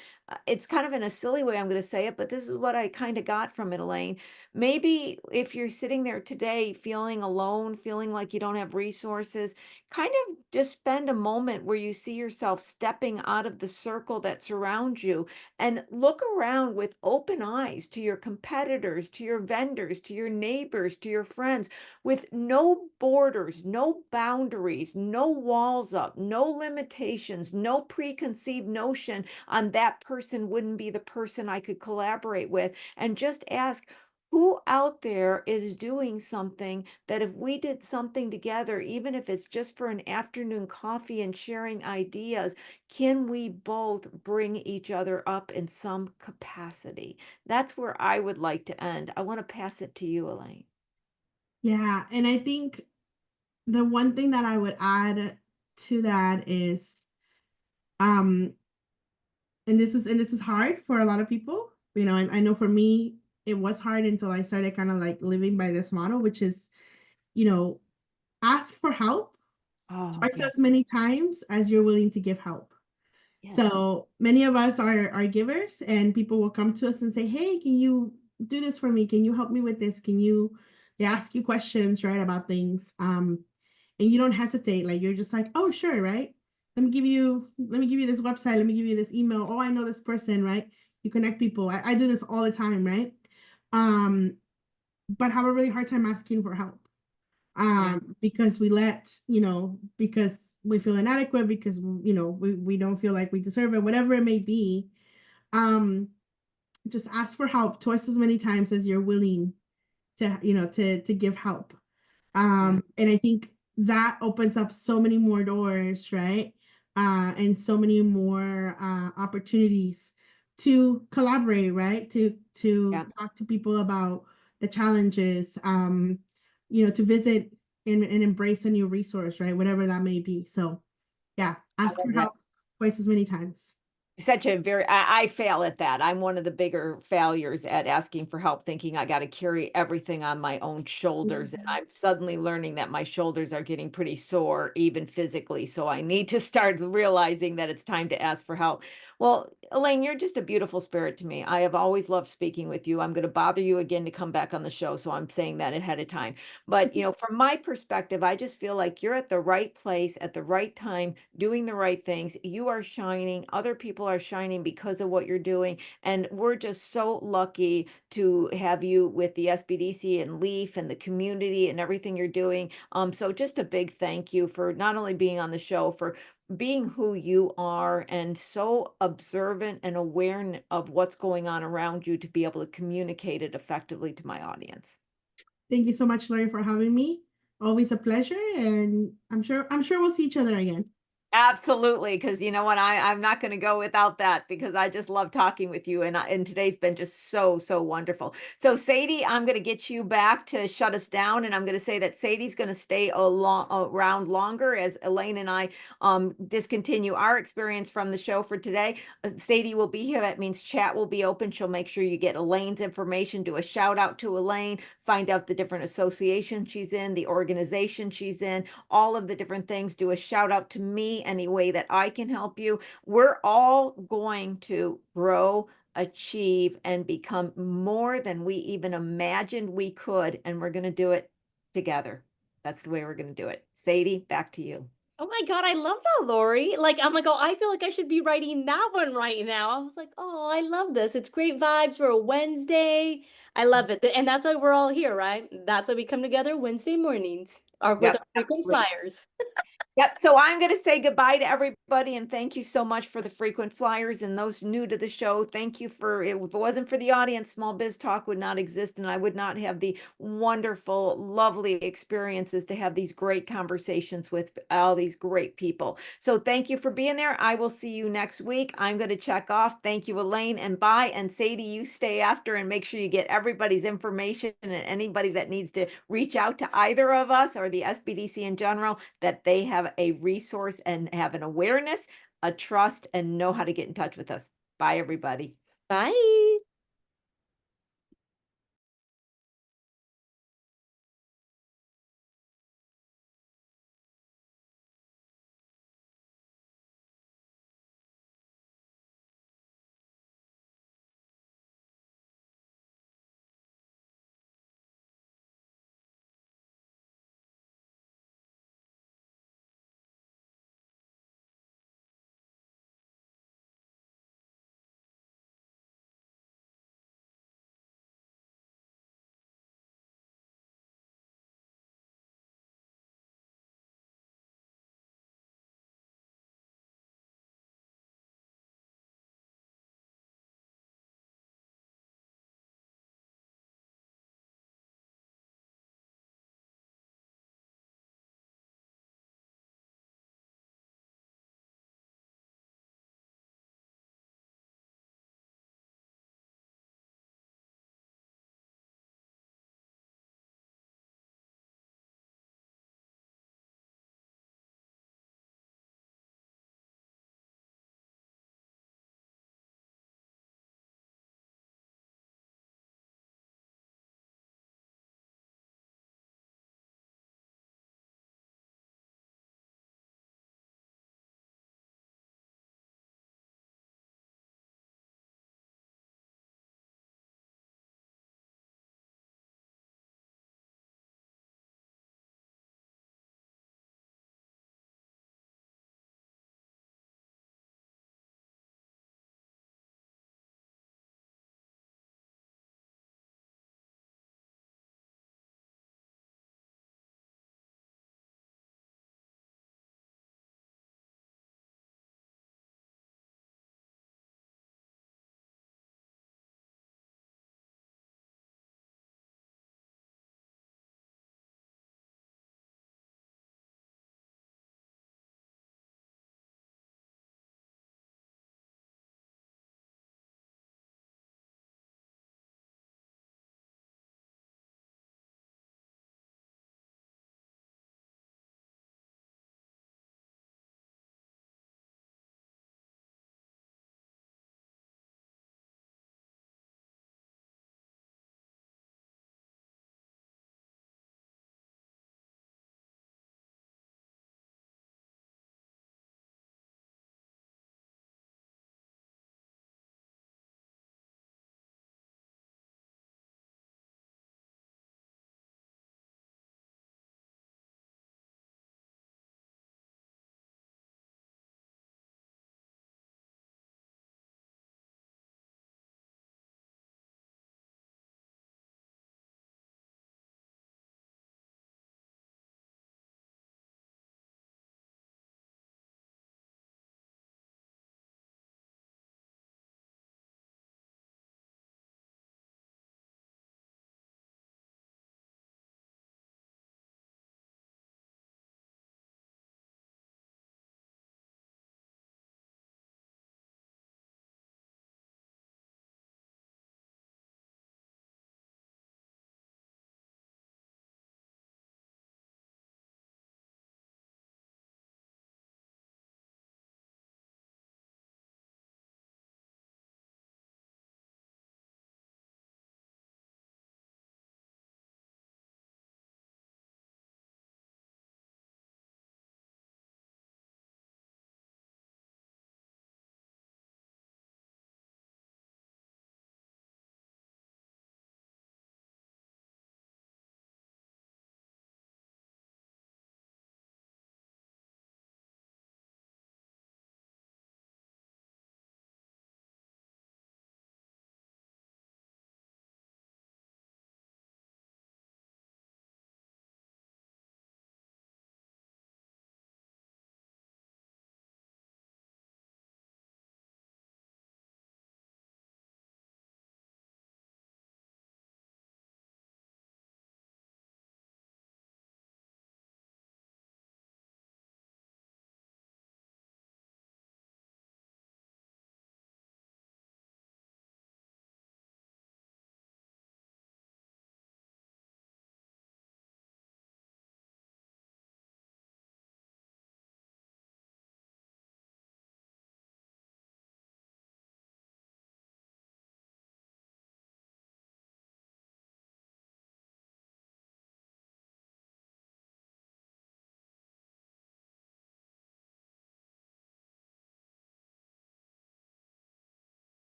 it's kind of in a silly way I'm going to say it, but this is what I kind of got from it, Elaine. Maybe if you're sitting there today feeling alone, feeling like you don't have resources, kind of just spend a moment where you see yourself stepping out of the circle that surrounds you and look around with open eyes to your competitors, to your vendors, to your neighbors, to your friends, with no borders, no boundaries, no walls up, no limitations, no preconceived notion on that person wouldn't be the person I could collaborate with, and just ask, who out there is doing something that if we did something together, even if it's just for an afternoon coffee and sharing ideas, can we both bring each other up in some capacity? That's where I would like to end. I want to pass it to you, Elaine. Yeah, and I think the one thing that I would add to that is, um, and this is hard for a lot of people, and I know for me it was hard until I started kind of like living by this model, which is, you know, ask for help Oh, twice yeah. as many times as you're willing to give help. Yes. So many of us are givers, and people will come to us and say, "Hey, can you do this for me? Can you help me with this? Can you?" They ask you questions, right, about things, and you don't hesitate. Like you're just like, "Oh, sure, right? Let me give you this website. Let me give you this email. Oh, I know this person, right? You connect people. I do this all the time, right? Um, but have a really hard time asking for help, because we let, because we feel inadequate, because, we don't feel like we deserve it, whatever it may be. Um, just ask for help twice as many times as you're willing to give help. Yeah. And I think that opens up so many more doors, right? And so many more opportunities to collaborate, right? To Yeah. talk to people about the challenges, to visit and embrace a new resource, right? Whatever that may be. So yeah, I ask love for that. help twice as many times. Such a very I fail at that. I'm one of the bigger failures at asking for help, thinking I gotta carry everything on my own shoulders, and Mhm. I'm suddenly learning that my shoulders are getting pretty sore, even physically, so I need to start realizing that it's time to ask for help. Well, Elaine, you're just a beautiful spirit to me. I have always loved speaking with you. I'm gonna bother you again to come back on the show, so I'm saying that ahead of time. But, from my perspective, I just feel like you're at the right place at the right time, doing the right things. You are shining. Other people are shining because of what you're doing. And we're just so lucky to have you with the SBDC and Leaf and the community and everything you're doing. So just a big thank you for not only being on the show, for being who you are and so observant and aware of what's going on around you to be able to communicate it effectively to my audience. Thank you so much, Lori, for having me. Always a pleasure, and I'm sure we'll see each other again. Absolutely, because you know what? I'm not gonna go without that because I just love talking with you, and today's been just so, so wonderful. So, Sadie, I'm gonna get you back to shut us down, and I'm gonna say that Sadie's gonna stay around longer as Elaine and I discontinue our experience from the show for today. Sadie will be here. That means chat will be open. She'll make sure you get Elaine's information, do a shout out to Elaine, find out the different associations she's in, the organization she's in, all of the different things. Do a shout out to me any way that I can help you. We're all going to grow, achieve, and become more than we even imagined we could. And we're going to do it together. That's the way we're going to do it. Sadie, back to you. Oh my god, I love that, Lori. Like, I'm like, "Oh, I feel like I should be writing that one right now." I was like, "Oh, I love this. It's great vibes for a Wednesday." I love it. And that's why we're all here, right? That's why we come together Wednesday mornings or with Yep, our frequent absolutely. flyers. Yep. So I'm going to say goodbye to everybody and thank you so much for the frequent flyers and those new to the show. Thank you for it. If it wasn't for the audience, Small Biz Talk would not exist and I would not have the wonderful, lovely experiences to have these great conversations with all these great people. So thank you for being there. I will see you next week. I'm going to check off. Thank you, Elaine, and bye. And Sadie, you stay after and make sure you get everybody's information and anybody that needs to reach out to either of us or the SBDC in general, that they have a resource and have an awareness, a trust, and know how to get in touch with us. Bye, everybody. Bye.